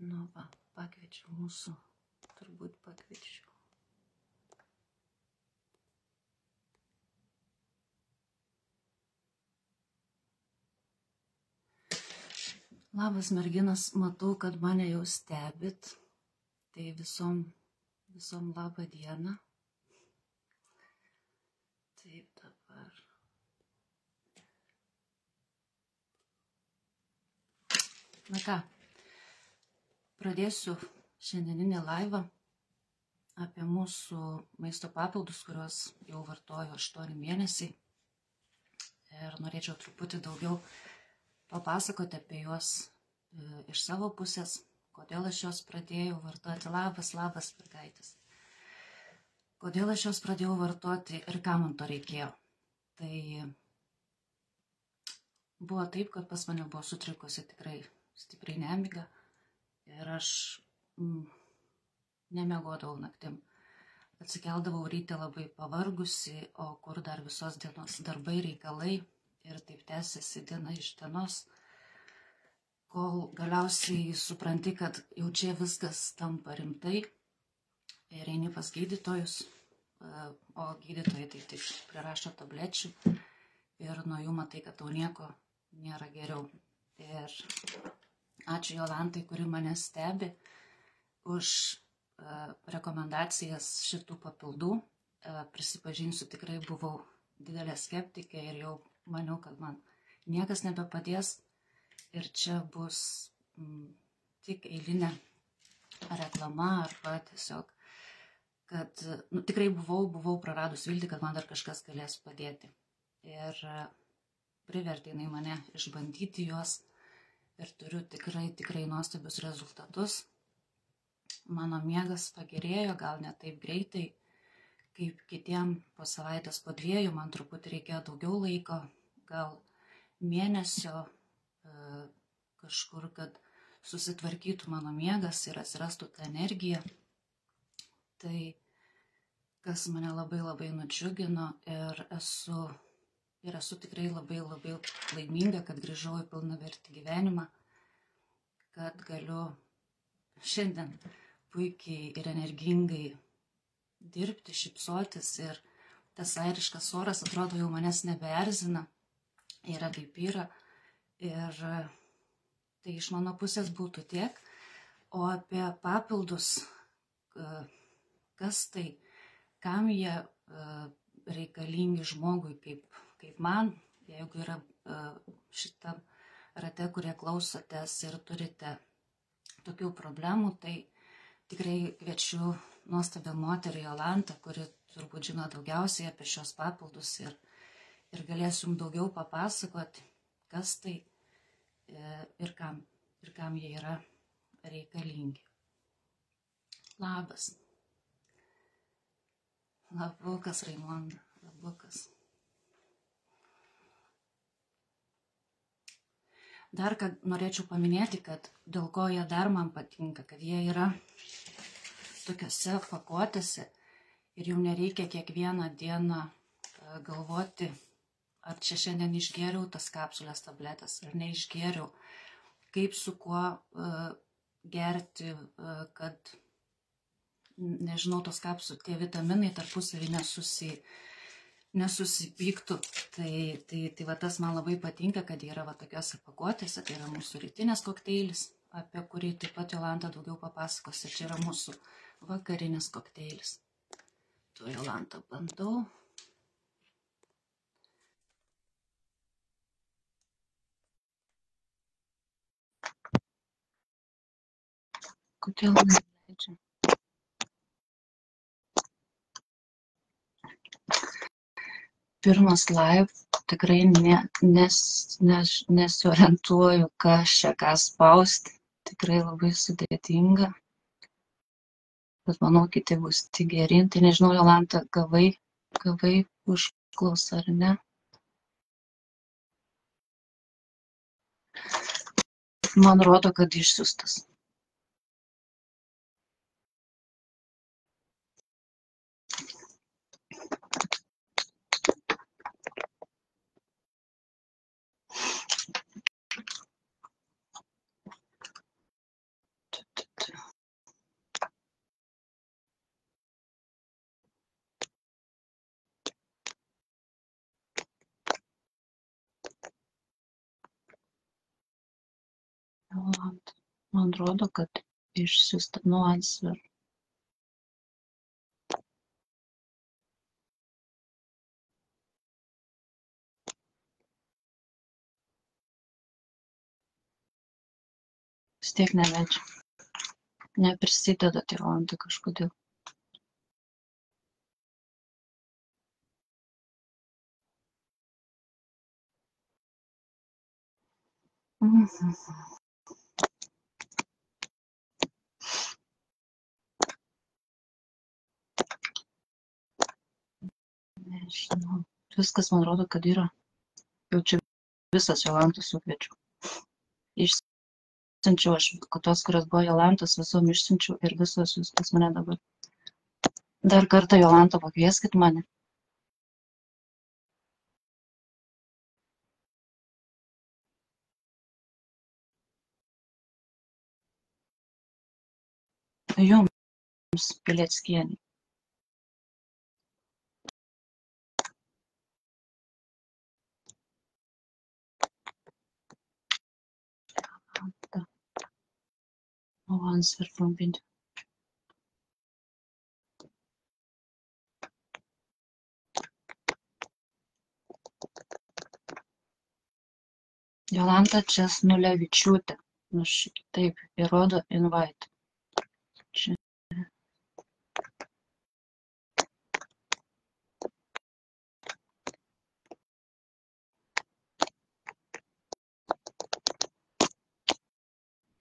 Nu va, pakviečiau mūsų, turbūt pakviečiau. Labas merginas, matau, kad mane jau stebit, tai visom labą dieną. Taip dabar. Na ką, pradėsiu šiandieninį laivą apie mūsų maisto papildus, kuriuos jau vartoju 8 mėnesiai. Ir norėčiau truputį daugiau papasakoti apie juos iš savo pusės, kodėl aš juos pradėjau vartoti. Labas, mergaitės. Kodėl aš juos pradėjau vartoti ir ką man to reikėjo. Tai buvo taip, kad pas mane buvo sutrikusi tikrai stipriai nemiga ir aš nemiegodavau naktim. Atsikeldavau ryte labai pavargusi, o kur dar visos dienos darbai, reikalai ir taip tęsiasi diena iš dienos, kol galiausiai supranti, kad jau čia viskas tampa rimtai ir eini pas gydytojus, o gydytojai tai tik prirašo tablečių ir nuo jų matai, kad tau nieko nėra geriau. Ir ačiū Jolantai, kuri mane stebi, už rekomendacijas šitų papildų. Prisipažinsiu, tikrai buvau didelė skeptikė ir jau maniau, kad man niekas nebepadės. Ir čia bus tik eilinė reklama arba tiesiog, kad tikrai buvau praradus viltį, kad man dar kažkas galės padėti. Ir privertė jinai mane išbandyti juos ir turiu tikrai nuostabius rezultatus. Mano miegas pagerėjo, gal ne taip greitai, kaip kitiem po savaitės, po 2, man truputį reikėjo daugiau laiko, gal mėnesio kažkur, kad susitvarkytų mano miegas ir atsirastų ta energija. Tai, kas mane labai nudžiugino ir esu tikrai labai laiminga, kad grįžau į pilnavertį gyvenimą, kad galiu šiandien puikiai ir energingai dirbti, šypsotis ir tas airiškas oras atrodo jau manęs nebeerzina, yra kaip yra. Ir tai iš mano pusės būtų tiek. O apie papildus, kas tai, kam jie reikalingi žmogui kaip man, jeigu yra šitam rate, kurie klausotės ir turite tokių problemų, tai tikrai kviečiu nuostabią moterį Jolantą, kuri turbūt žino daugiausiai apie šios papildus ir galės jums daugiau papasakoti, kas tai ir kam jie yra reikalingi. Labas. Labukas, Raimonda. Labukas. Dar kad norėčiau paminėti, kad dėl ko jie dar man patinka, kad jie yra tokiose pakuotėse ir jau nereikia kiekvieną dieną galvoti, ar čia šiandien išgėriau tas kapsulės tabletės, ar neišgėriau, kaip su kuo gerti, kad, nežinau, tos kapsulės, tie vitaminai tarpusavį nesusipyktų. Tai va tas man labai patinka, kad yra va tokiose pakuotėse. Tai yra mūsų rytinės kokteilis, apie kurį taip pat Jolanta daugiau papasakos. Čia yra mūsų vakarinis kokteilis. Tu, Jolanta, bandau. Kodėl neleidžia? Pirmas live, tikrai nesiorientuoju, ką spausti. Tikrai labai sudėtinga. Bet manau, kiti bus tik gerin. Tai nežinau, Jolanta, gavai užklausą ar ne? Man rodo, kad išsiųstas. Jolanta. Man rodo, kad išsiusta nuansver. Vis tiek neleidžia. Neprisideda Jolanta kažkodėl. Nežinau. Viskas man rodo, kad yra. Jau čia visas Jolantas sukviečiu. Išsiunčiau aš, tos, kurios buvo Jolantos, visom išsiunčiau ir visos jūs pas mane dabar. Dar kartą Jolanta pakvieskit mane. Jums, Pileckienė. No answer from video. Jolanta Česnulevičiūtė. Nu, taip, įrodo invite. Čia.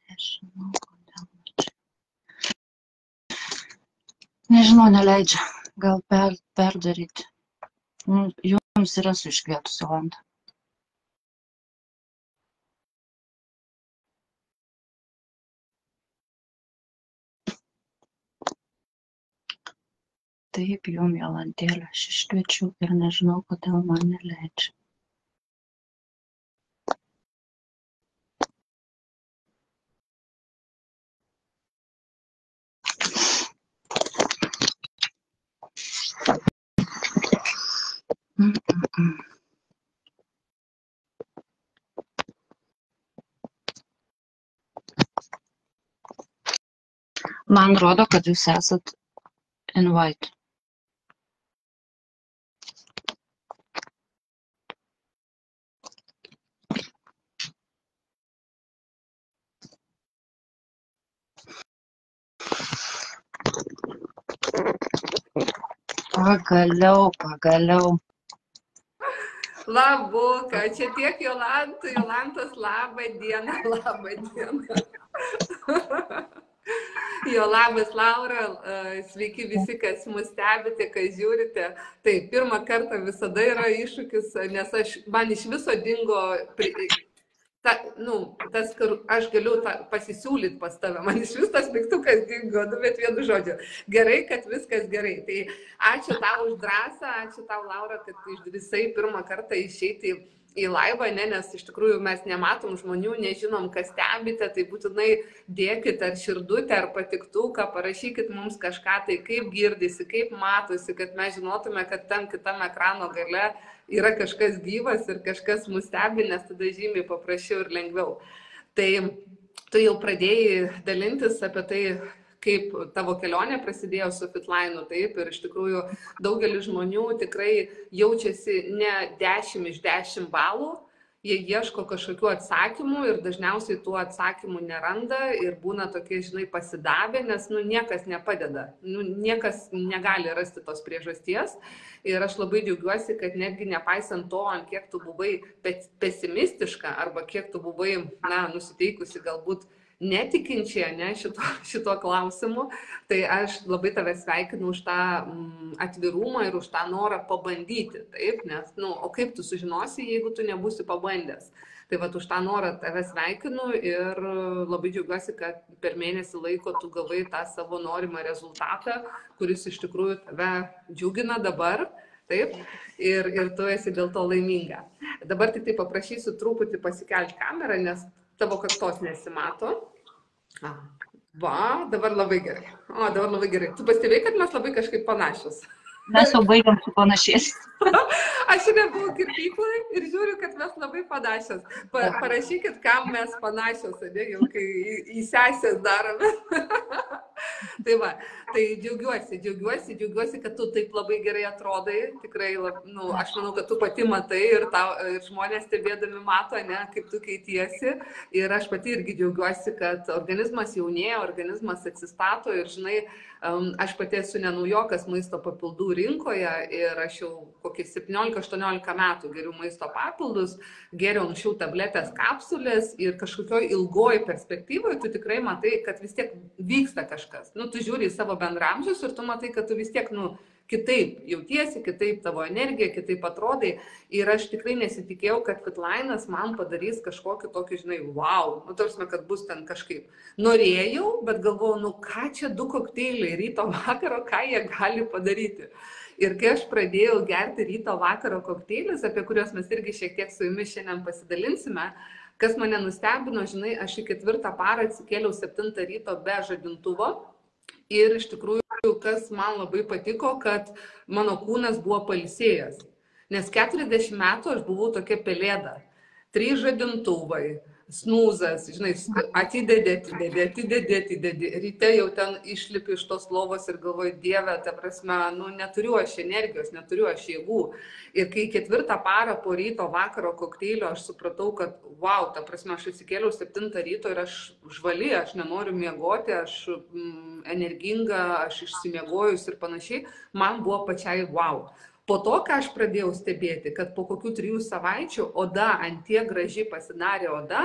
Nežinau, kodėl čia. Nežinau, neleidžia. Gal perdaryti. Jums yra su iškvietus Jolanta. Taip, jum Jolantėlė, aš iškviečiau ir nežinau, kodėl man neleidžia. Man rodo, kad jūs esat invite. Pagaliau. Labuka, čia tiek Jolantos, labą dieną. Jo, labas Laura, sveiki visi, kas mus stebite, kas žiūrite. Taip, pirmą kartą visada yra iššūkis, nes man iš viso dingo, tas, kur aš galiu pasisiūlyti pas tave, man iš vis tas mygtukas dingo, bet vienu žodžiu. Gerai, kad viskas gerai. Tai ačiū tau už drąsą, ačiū tau Laura, kad išdrįsai pirmą kartą išeiti į laivą, nes iš tikrųjų mes nematom žmonių, nežinom, kas stebite, tai būtinai dėkit ar širdutę, ar patiktuką, parašykit mums kažką, tai kaip girdisi, kaip matosi, kad mes žinotume, kad tam kitam ekrano gale yra kažkas gyvas ir kažkas mus stebi, nes tada žymiai paprasčiau ir lengviau. Tai tu jau pradėjai dalintis apie tai, kaip tavo kelionė prasidėjo su Fitline, taip, ir iš tikrųjų daugelis žmonių tikrai jaučiasi ne 10 iš 10 balų, jie ieško kažkokių atsakymų ir dažniausiai tų atsakymų neranda ir būna tokie, žinai, pasidavę, nes niekas nepadeda, niekas negali rasti tos priežasties. Ir aš labai džiaugiuosi, kad netgi nepaisant to, ant kiek tu buvai pesimistiška arba kiek tu buvai, nusiteikusi galbūt netikinčiai, šito klausimu, tai aš labai tave sveikinu už tą atvirumą ir už tą norą pabandyti, taip, nes, o kaip tu sužinosi, jeigu tu nebūsi pabandęs. Tai už tą norą tave sveikinu ir labai džiaugiuosi, kad per mėnesį laiko tu gavai tą savo norimą rezultatą, kuris iš tikrųjų tave džiugina dabar, taip, ir tu esi dėl to laiminga. Dabar tik tai paprašysiu truputį pasikelti kamerą, nes tavo kaktos nesimato. Va, dabar labai gerai. Dabar labai gerai. Tu pastebėjai, kad mes labai kažkaip panašios. Mes jau baigiam su panašiais. Aš šiandien buvau kirpykloje ir žiūriu, kad mes labai panašios. Parašykit, kam mes panašios, jau kai į sesės darome. Tai va, tai džiaugiuosi, kad tu taip labai gerai atrodai. Tikrai, aš manau, kad tu pati matai ir žmonės stebėdami mato, ne, kaip tu keitiesi. Ir aš pati irgi džiaugiuosi, kad organizmas jaunėja, organizmas atsistato ir, žinai, aš pati esu ne naujokas maisto papildų rinkoje ir aš jau kokį 17-18 metų geriu maisto papildus, geriau anksčiau tabletės, kapsulės ir kažkokioj ilgoj perspektyvoje tu tikrai matai, kad vis tiek vyksta kažkas. Tu žiūri į savo bendramžius ir tu matai, kad tu vis tiek, kitaip jautiesi, kitaip tavo energija, kitaip atrodai. Ir aš tikrai nesitikėjau, kad Fitlainas man padarys kažkokį tokį, žinai, wow, tarsi, kad bus ten kažkaip. Norėjau, bet galvojau, ką čia 2 kokteiliai ryto vakaro, ką jie gali padaryti. Ir kai aš pradėjau gerti ryto vakaro kokteilius, apie kuriuos mes irgi šiek tiek su jumis šiandien pasidalinsime, kas mane nustebino, žinai, aš į 4 parą atsikėliau 7 ryto be žadintuvo. Ir iš tikrųjų, kas man labai patiko, kad mano kūnas buvo pailsėjęs. Nes 40 metų aš buvau tokia pelėda. 3 žadintuvai, snūzas, žinai, atidedi. Ryte jau ten išlipi iš tos lovos ir galvoju, Dieve, ta prasme, neturiu aš energijos, neturiu aš jėgų. Ir kai 4 parą po ryto vakaro kokteilio aš supratau, kad, wow, ta prasme, aš atsikėliau 7 ryto ir aš žvali, aš nenoriu miegoti, aš energinga, aš išsimiegojus ir panašiai, man buvo pačiai wow. Po to, ką aš pradėjau stebėti, kad po kokių 3 savaičių oda ant tiek gražiai pasidarė oda,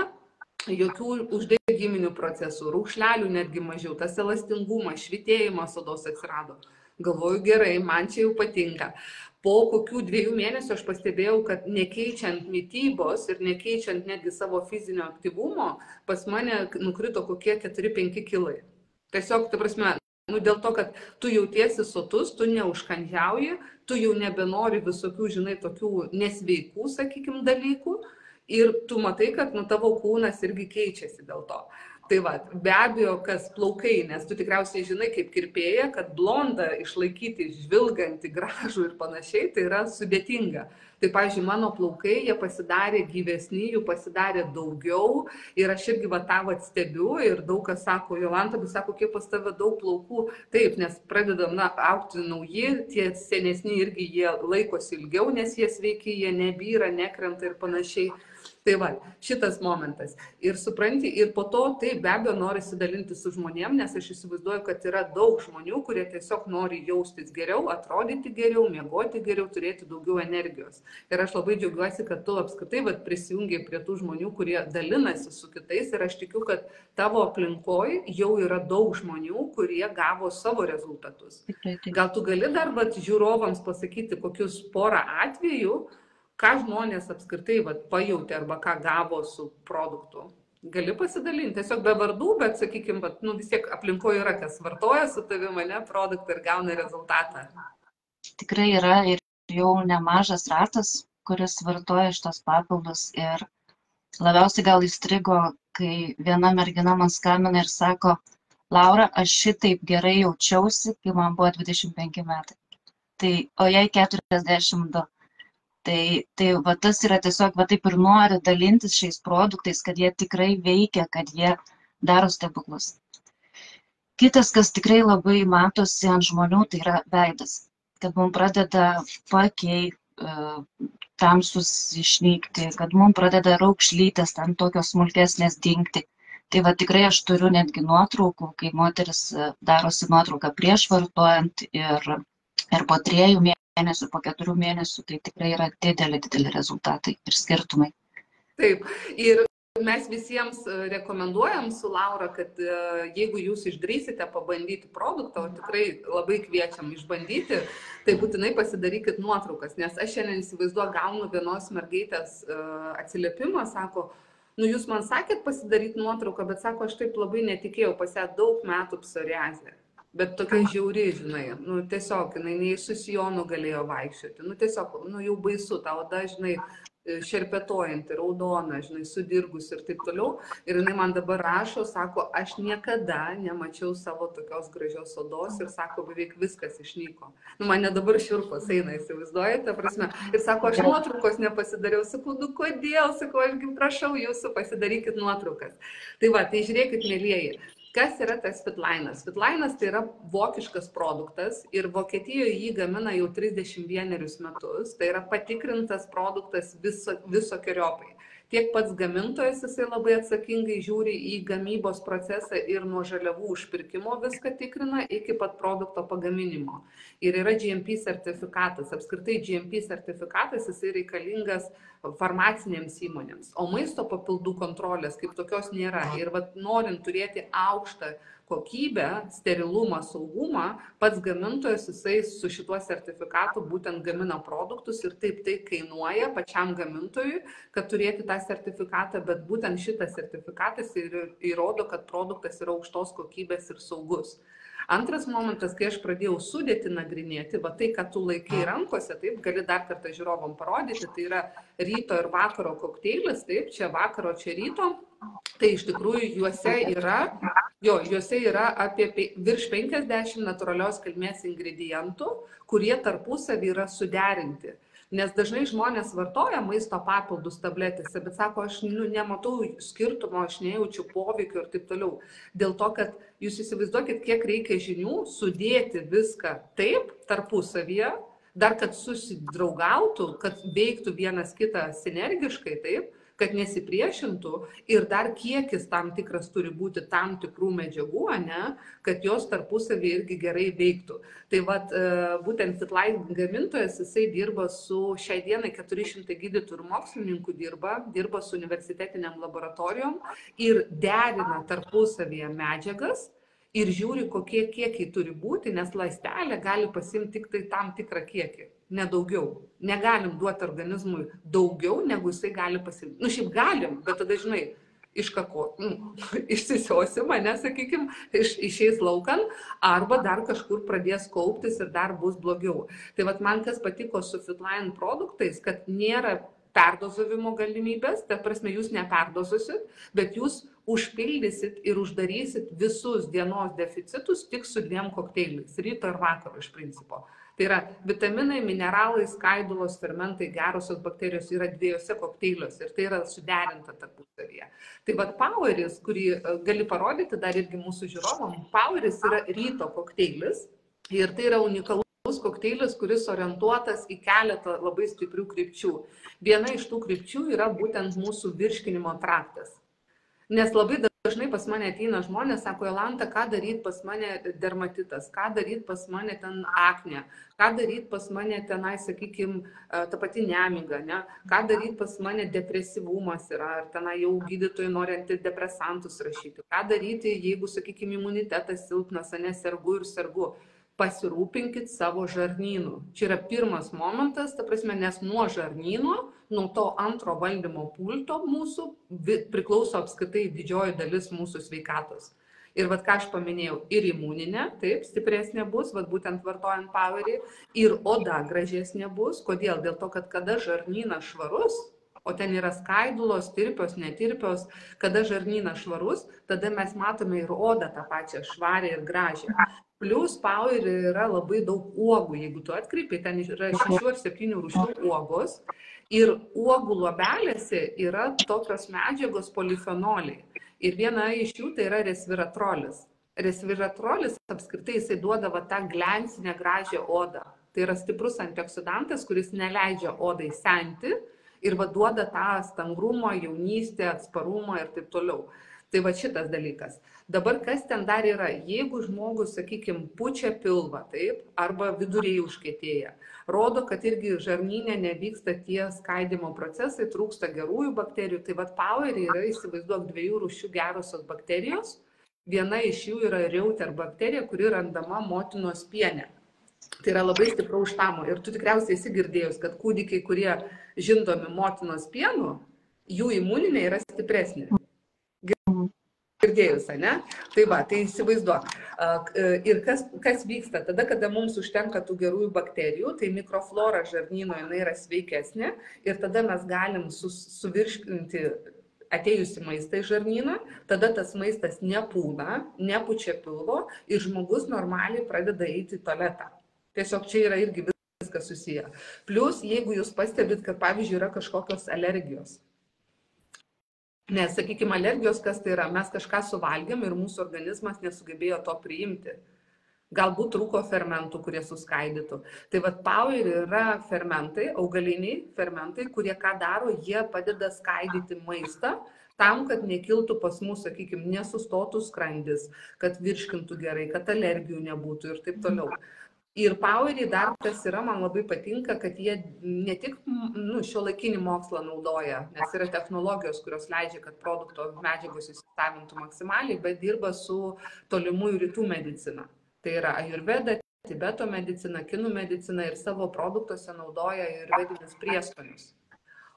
jokių uždegiminių procesų, raukšlelių netgi mažiau, tas elastingumas, švytėjimas odos atsirado. Galvoju, gerai, man čia jau patinka. Po kokių 2 mėnesių aš pastebėjau, kad nekeičiant mitybos ir nekeičiant netgi savo fizinio aktyvumo, pas mane nukrito kokie 4-5 kilai. Tiesiog, ta prasme, dėl to, kad tu jautiesi sotus, tu neužkandžiauji, tu jau nebenori visokių, žinai, tokių nesveikų, sakykim, dalykų ir tu matai, kad tavo kūnas irgi keičiasi dėl to. Tai va, be abejo, kas plaukai, nes tu tikriausiai žinai kaip kirpėja, kad blondą išlaikyti žvilgantį, gražų ir panašiai, tai yra sudėtinga. Tai, pavyzdžiui, mano plaukai, jie pasidarė gyvesni, jų pasidarė daugiau ir aš irgi tą stebiu ir daug kas sako, Jolanta, bet sako, kiek pas tave daug plaukų. Taip, nes pradedam augti nauji, tie senesni irgi jie laikosi ilgiau, nes jie sveiki, jie nebyra, nekrenta ir panašiai. Tai va, šitas momentas. Ir supranti, ir po to tai be abejo norisi dalinti su žmonėm, nes aš įsivaizduoju, kad yra daug žmonių, kurie tiesiog nori jaustis geriau, atrodyti geriau, miegoti geriau, turėti daugiau energijos. Ir aš labai džiaugiuosi, kad tu apskritai prisijungiai prie tų žmonių, kurie dalinasi su kitais. Ir aš tikiu, kad tavo aplinkoje jau yra daug žmonių, kurie gavo savo rezultatus. Gal tu gali dar žiūrovams pasakyti kokius porą atvejų, ką žmonės apskritai pajautė arba ką gavo su produktu. Gali pasidalinti, tiesiog be vardų, bet, sakykime, vis tiek aplinkoje yra, kas vartoja su tavimi produktą ir gauna rezultatą. Tikrai yra ir jau nemažas ratas, kuris vartoja šitos papildus ir labiausiai gal įstrigo, kai viena mergina man skambina ir sako, Laura, aš šitaip gerai jaučiausi, kai man buvo 25 metai. Tai, o jai 42. Tai va tas yra tiesiog, va taip ir noriu dalintis šiais produktais, kad jie tikrai veikia, kad jie daro stebuklus. Kitas, kas tikrai labai matosi ant žmonių, tai yra veidas. Kad mums pradeda pakiai tamsus išnykti, kad mums pradeda raukšlytės, tam tokios smulkesnės dingti. Tai va tikrai aš turiu netgi nuotraukų, kai moteris darosi nuotrauką prieš vartojant ir po 3 mėnesių, po 4 mėnesių, tai tikrai yra dideli rezultatai ir skirtumai. Taip, ir mes visiems rekomenduojam su Laura, kad jeigu jūs išdrįsite pabandyti produktą, o tikrai labai kviečiam išbandyti, tai būtinai pasidarykit nuotraukas, nes aš šiandien įsivaizduoju, gaunu vienos mergaitės atsiliepimą, sako, jūs man sakėt pasidaryti nuotrauką, bet sako, aš taip labai netikėjau, pas ją daug metų psoriazė. Bet tokia žiauri, žinai, tiesiog, jinai nei su sijonu galėjo vaikščioti, tiesiog, jau baisu, ta oda, žinai, šerpetojanti, raudona, žinai, sudirgus ir taip toliau. Ir jinai man dabar rašo, sako, aš niekada nemačiau savo tokios gražios odos ir sako, beveik viskas išnyko. Nu, man dabar šiurpas eina, įsivaizduojate, prasme. Ir sako, aš nuotraukos nepasidariau. Sakau, nu kodėl? Sakau, aš prašau jūsų, pasidarykit nuotraukas. Tai va, tai žiūrėkit, mėlyjeji. Kas yra tas Fitlinas? Fitlinas tai yra vokiškas produktas ir Vokietijoje jį gamina jau 31 metus. Tai yra patikrintas produktas visokiojopai. Tiek pats gamintojas jisai labai atsakingai žiūri į gamybos procesą ir nuo žaliavų užpirkimo viską tikrina iki pat produkto pagaminimo. Ir yra GMP sertifikatas. Apskritai GMP sertifikatas jisai reikalingas farmacinėms įmonėms, o maisto papildų kontrolės kaip tokios nėra. Ir norint turėti aukštą kokybę, sterilumą, saugumą, pats gamintojas jisai su šituo sertifikatu būtent gamina produktus ir taip tai kainuoja pačiam gamintojui, kad turėti tą sertifikatą, bet būtent šitas sertifikatas įrodo, kad produktas yra aukštos kokybės ir saugus. Antras momentas, kai aš pradėjau sudėti nagrinėti, va tai, kad tu laikai rankose, taip, gali dar kartą žiūrovom parodyti, tai yra ryto ir vakaro kokteilis, taip, čia vakaro, čia ryto, tai iš tikrųjų juose yra apie virš 50 natūralios kilmės ingredientų, kurie tarpusavy yra suderinti. Nes dažnai žmonės vartoja maisto papildus tabletėse, bet sako, aš nematau skirtumo, aš nejaučiu poveikio ir taip toliau. Dėl to, kad jūs įsivaizduokit, kiek reikia žinių sudėti viską taip tarpusavyje, dar kad susidraugautų, kad veiktų vienas kitą sinergiškai taip, kad nesipriešintų ir dar kiekis tam tikras turi būti tam tikrų medžiagų, kad jos tarpusavį irgi gerai veiktų. Tai būtent Fitline gamintojas, jisai dirba su šiai dienai 400 gydytojų ir mokslininkų dirba su universitetiniam laboratorijom ir derina tarpusavyje medžiagas ir žiūri, kokie kiekiai turi būti, nes ląstelė gali pasimti tik tai tam tikrą kiekį. Nedaugiau. Negalim duoti organizmui daugiau, negu jisai gali pasimti. Nu, šiaip galim, bet tada, žinai, išsisiosim, sakykim, išeis laukan, arba dar kažkur pradės kauptis ir dar bus blogiau. Tai man kas patiko su Fitline produktais, kad nėra perdozavimo galimybės, ta prasme, jūs neperdozusit, bet jūs užpildysit ir uždarysit visus dienos deficitus tik su 2 kokteiliais, ryto ir vakaro iš principo. Tai yra vitaminai, mineralai, skaidulos, fermentai, gerosios bakterijos yra 2 kokteiliuose ir tai yra suderinta tarpusavyje. Tai Poweris, kurį gali parodyti dar irgi mūsų žiūrovom, Poweris yra ryto kokteilis ir tai yra unikalus kokteilis, kuris orientuotas į keletą labai stiprių krypčių. Viena iš tų krypčių yra būtent mūsų virškinimo traktas. Nes labai dažnai pas mane ateina žmonės, sako, Jolanta, ką daryti pas mane dermatitas, ką daryti pas mane ten akne, ką daryti pas mane tenai, sakykime, ta pati nemiga, ką daryti pas mane depresyvumas yra, ar tenai jau gydytojai nori antidepresantus rašyti, ką daryti, jeigu, sakykime, imunitetas silpnas, sergu ir sergu. Pasirūpinkit savo žarnynu. Čia yra pirmas momentas, ta prasme, nes nuo žarnyno, nuo to antro valdymo pulto mūsų priklauso apskritai didžioji dalis mūsų sveikatos. Ir ką aš paminėjau, ir imuninė, taip, stipresnė bus, būtent vartojant Powerį, ir oda gražesnė bus. Kodėl? Dėl to, kad kada žarnynas švarus, o ten yra skaidulos, tirpios, netirpios, kada žarnynas švarus, tada mes matome ir odą tą pačią švarę ir gražią. Plius Powerį yra labai daug uogų, jeigu tu atkreipi, ten yra 6 ar 7 rūšių uogos ir uogų luobelėse yra tokios medžiagos polifenoliai ir viena iš jų tai yra resveratrolis. Resveratrolis apskritai jisai duoda tą glensinę gražią odą. Tai yra stiprus antioksidantas, kuris neleidžia odai senti ir duoda tą stangrumą, jaunystę, atsparumą ir taip toliau. Tai šitas dalykas. Dabar kas ten dar yra? Jeigu žmogus, sakykime, pučia pilvą, taip, arba viduriai užkietėja, rodo, kad irgi žarnyne nevyksta tie skaidimo procesai, trūksta gerųjų bakterijų, tai Powerį yra, įsivaizduok, 2 rūšių gerosios bakterijos. Viena iš jų yra Reuter bakterija, kuri randama motinos piene. Tai yra labai stipraus štamo. Ir tu tikriausiai esi girdėjus, kad kūdikiai, kurie žindomi motinos pienu, jų imuninė yra stipresnė. girdėjus, ne? Tai va, tai įsivaizduok. Ir kas vyksta? Tada, kada mums užtenka tų gerųjų bakterijų, tai mikroflora žarnyno jinai yra sveikesnė ir tada mes galim suvirškinti atėjusi maistą į žarnyną, tada tas maistas nepūna, nepučia pilvo ir žmogus normaliai pradeda eiti į tualetą. Tiesiog čia yra irgi viskas susiję. Plus, jeigu jūs pastebit, kad pavyzdžiui yra kažkokios alergijos. Nes, sakykime, alergijos, kas tai yra, mes kažką suvalgėm ir mūsų organizmas nesugebėjo to priimti. Galbūt trūko fermentų, kurie suskaidytų. Tai vat Power yra fermentai, augaliniai fermentai, kurie ką daro, jie padeda skaidyti maistą tam, kad nekiltų pas mus, sakykime, nesustotų skrandis, kad virškintų gerai, kad alergijų nebūtų ir taip toliau. Ir Powerį dar kas yra, man labai patinka, kad jie ne tik šiuolaikinį mokslą naudoja, nes yra technologijos, kurios leidžia, kad produkto medžiagos įsisavintų maksimaliai, bet dirba su tolimųjų rytų medicina. Tai yra ajurveda, Tibeto medicina, kinų medicina ir savo produktuose naudoja ajurvedinius prieskonius.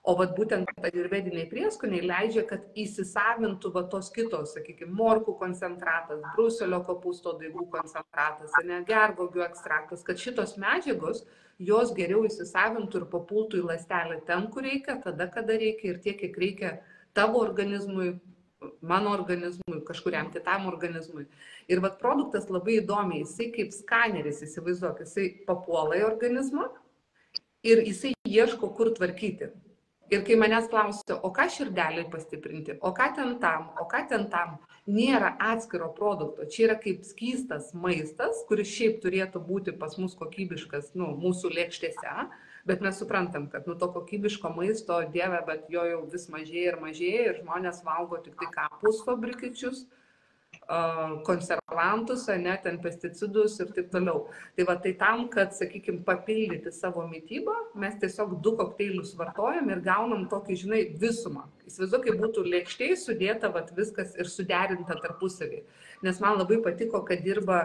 O vat būtent ajurvediniai prieskoniai leidžia, kad įsisavintų va tos kitos, sakykime, morkų koncentratas, bruselio kopūsto daigų koncentratas, gervuogių ekstraktas, kad šitos medžiagos jos geriau įsisavintų ir papultų į ląstelę ten, kur reikia, tada, kada reikia ir tiek, kiek reikia tavo organizmui, mano organizmui, kažkuriam kitam organizmui. Ir vat produktas labai įdomiai, jisai kaip skaneris, įsivaizduok, jisai papuola į organizmą ir jisai ieško, kur tvarkyti. Ir kai manęs klausia, o ką širdeliai pastiprinti, o ką ten tam, nėra atskiro produkto. Čia yra kaip skystas maistas, kuris šiaip turėtų būti pas mus kokybiškas, mūsų lėkštėse, bet mes suprantam, kad to kokybiško maisto, dieve, bet jo jau vis mažėja ir žmonės valgo tik tai pusfabrikičius, konservantus, ten pesticidus ir taip toliau. Tai va, tai tam, kad, sakykime, papildyti savo mitybą, mes tiesiog 2 kokteilius vartojam ir gaunam tokį, žinai, visumą. Įsivaizduok, kaip būtų lėkštėj sudėta vat, viskas ir suderinta tarpusavį. Nes man labai patiko, kad dirba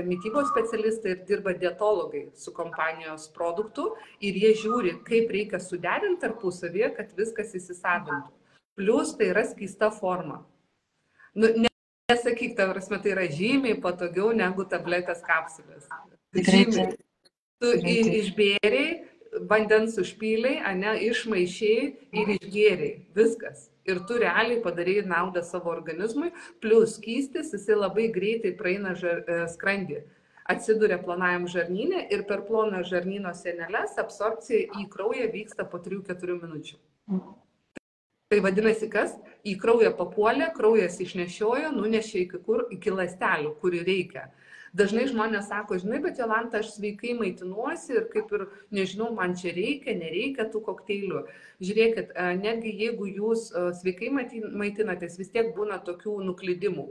mitybos specialistai ir dirba dietologai su kompanijos produktu ir jie žiūri, kaip reikia suderinti tarpusavį, kad viskas įsisavintų. Plus tai yra skysta forma. Nesakyk, ta prasme, tai yra žymiai patogiau negu tabletės kapsulės. Žymiai. Tu išbėriai, vandens užpyliai, išmaišiai ir išgėriai. Viskas. Ir tu realiai padarėjai naudą savo organizmui, plus skystis, jisai labai greitai praeina skrandį. Atsiduria plonajam žarnyne ir per ploną žarnyno sieneles absorbcija į kraują vyksta po 3-4 minučių. Tai vadinasi, kas? Į kraują papuolė, kraujas išnešiojo, nunešė iki ląstelių, kurį reikia. Dažnai žmonės sako, žinai, bet Jolanta, aš sveikai maitinuosi ir kaip ir nežinau, man čia reikia, nereikia tų kokteilių. Žiūrėkit, netgi jeigu jūs sveikai maitinatės, vis tiek būna tokių nuklydimų.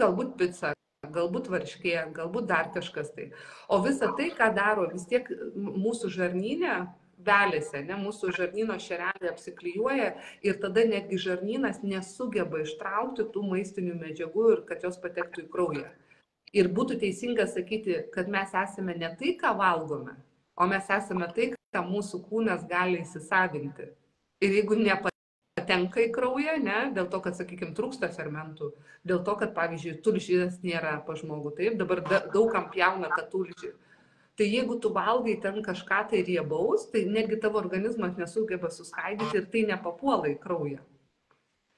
Galbūt pica, galbūt varškė, galbūt dar kažkas tai. O visa tai, ką daro, vis tiek mūsų žarnyne, velėse, mūsų žarnyno šerelė apsiklijuoja ir tada netgi žarnynas nesugeba ištraukti tų maistinių medžiagų ir kad jos patektų į kraują. Ir būtų teisinga sakyti, kad mes esame ne tai, ką valgome, o mes esame tai, ką mūsų kūnas gali įsisavinti. Ir jeigu nepatenka į kraują, dėl to, kad, sakykime, trūksta fermentų, dėl to, kad, pavyzdžiui, tulžis nėra pas žmogų, taip, dabar daugam pjauna tą tulžį. Tai jeigu tu valgai ten kažką tai riebaus, tai netgi tavo organizmas nesugeba suskaidyti ir tai nepapuola į kraują.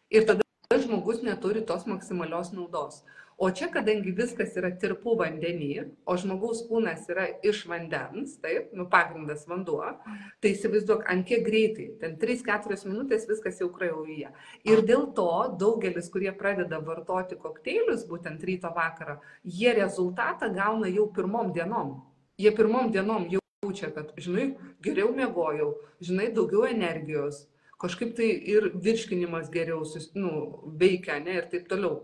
Ir tada žmogus neturi tos maksimalios naudos. O čia, kadangi viskas yra tirpų vandenį, o žmogaus kūnas yra iš vandens, taip, pagrindas vanduo, tai įsivaizduok, ant kiek greitai, ten 3-4 minutės viskas jau kraujyje. Ir dėl to daugelis, kurie pradeda vartoti kokteilius, būtent ryto vakarą, jie rezultatą gauna jau pirmom dienom. Jie pirmom dienom jaučia, kad, žinai, geriau miegojau, žinai, daugiau energijos, kažkaip tai ir virškinimas geriau veikia, ir taip toliau.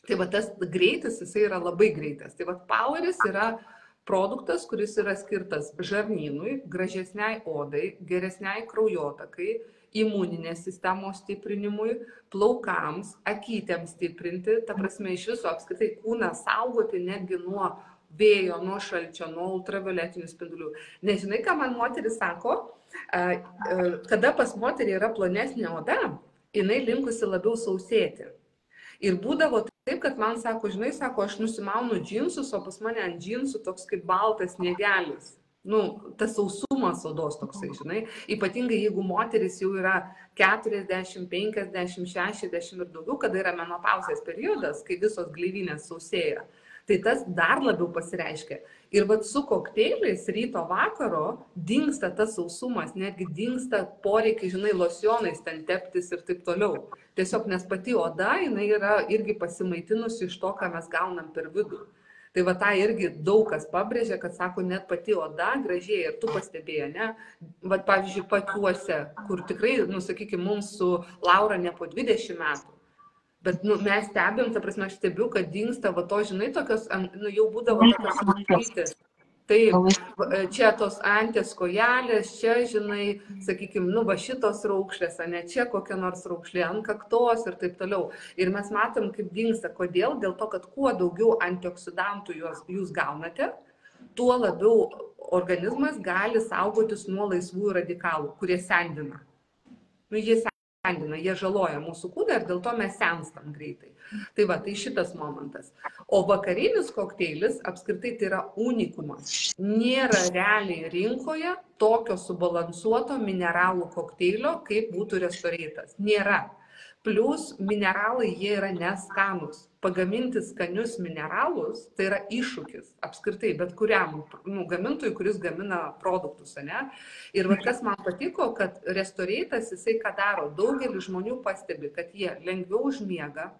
Tai va tas greitis, jisai yra labai greitas. Tai va Poweris yra produktas, kuris yra skirtas žarnynui, gražesniai odai, geresniai kraujotakai, imuninės sistemos stiprinimui, plaukams, akytėms stiprinti, ta prasme iš viso apskritai kūną saugoti netgi nuo vėjo, nuo šalčio, nuo ultravioletinių spindulių. Nežinai, ką man moteris sako, kada pas moterį yra plonesnė oda, jinai linkusi labiau sausėti. Ir būdavo taip, kad man sako, žinai, sako, aš nusimaunu džinsus, o pas mane ant džinsų toks kaip baltas sniegelis. Nu, tas sausumas odos toksai, žinai. Ypatingai jeigu moteris jau yra 40, 50, 60 ir daugiau, kada yra menopauzės periodas, kai visos gleivinės sausėja. Tai tas dar labiau pasireiškia. Ir vat su kokteiliais ryto vakaro dingsta tas sausumas, netgi dingsta poreikiai, žinai, losionais ten teptis ir taip toliau. Tiesiog nes pati oda, jinai yra irgi pasimaitinusi iš to, ką mes gaunam per vidų. Tai va tą irgi daug kas pabrėžia, kad sako, net pati oda gražiai ir tu pastebėjai, ne? Va, pavyzdžiui, pakiuose, kur tikrai, nu, sakykime, mums su Laura ne po 20 metų. Bet nu, mes stebim, ta prasme, aš stebiu, kad dingsta, va to, žinai, tokios, nu, jau būdavo tokios matytis. Taip, čia tos antės kojelės, čia, žinai, sakykime, nu, va šitos raukšlės, ne čia kokia nors raukšlė, ant kaktos ir taip toliau. Ir mes matom, kaip dingsta. Kodėl? Dėl to, kad kuo daugiau antioksidantų jūs gaunate, tuo labiau organizmas gali saugotis nuo laisvųjų radikalų, kurie sendina. Nu, jie žaloja mūsų kūną ir dėl to mes senstam greitai. Tai va, tai šitas momentas. O vakarinis kokteilis apskritai tai yra unikumas. Nėra realiai rinkoje tokio subalansuoto mineralų kokteilio, kaip būtų Restoratas. Nėra. Plus mineralai jie yra neskanus. Pagaminti skanius mineralus tai yra iššūkis apskritai bet kuriam gamintojui, kuris gamina produktus, ne? Ir va, kas man patiko, kad Restoratas jisai ką daro, daugelis žmonių pastebi, kad jie lengviau užmiega,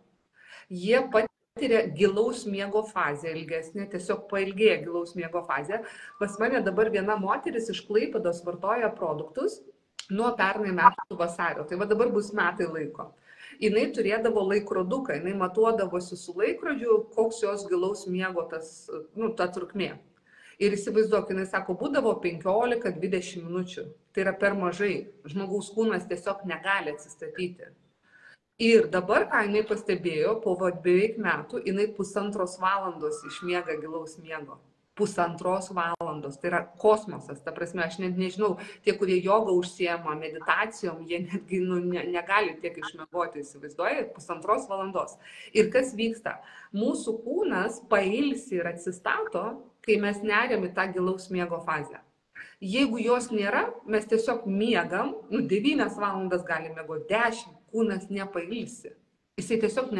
jie patiria gilaus miego fazę ilgesnė, tiesiog pailgėja gilaus miego fazė. Pas mane dabar viena moteris iš Klaipėdos vartoja produktus nuo pernai metų vasario, tai va dabar bus metai laiko. Jinai turėdavo laikroduką, jinai matuodavosi su laikrodžiu, koks jos gilaus miego tas, nu, ta trukmė. Ir įsivaizduok, jinai sako, būdavo 15-20 minučių. Tai yra per mažai. Žmogaus kūnas tiesiog negali atsistatyti. Ir dabar, ką jinai pastebėjo, po beveik metų, jinai 1,5 valandos išmiega gilaus miego. 1,5 valandos. Tai yra kosmosas. Ta prasme, aš net nežinau, tie, kurie jogą užsiema meditacijom, jie netgi negali tiek išmiegoti, įsivaizduoja, 1,5 valandos. Ir kas vyksta? Mūsų kūnas pailsi ir atsistato, kai mes neriam į tą gilaus miego fazę. Jeigu jos nėra, mes tiesiog miegam, 9 valandas galime miegoti, 10, kūnas nepailsi. Jisai tiesiog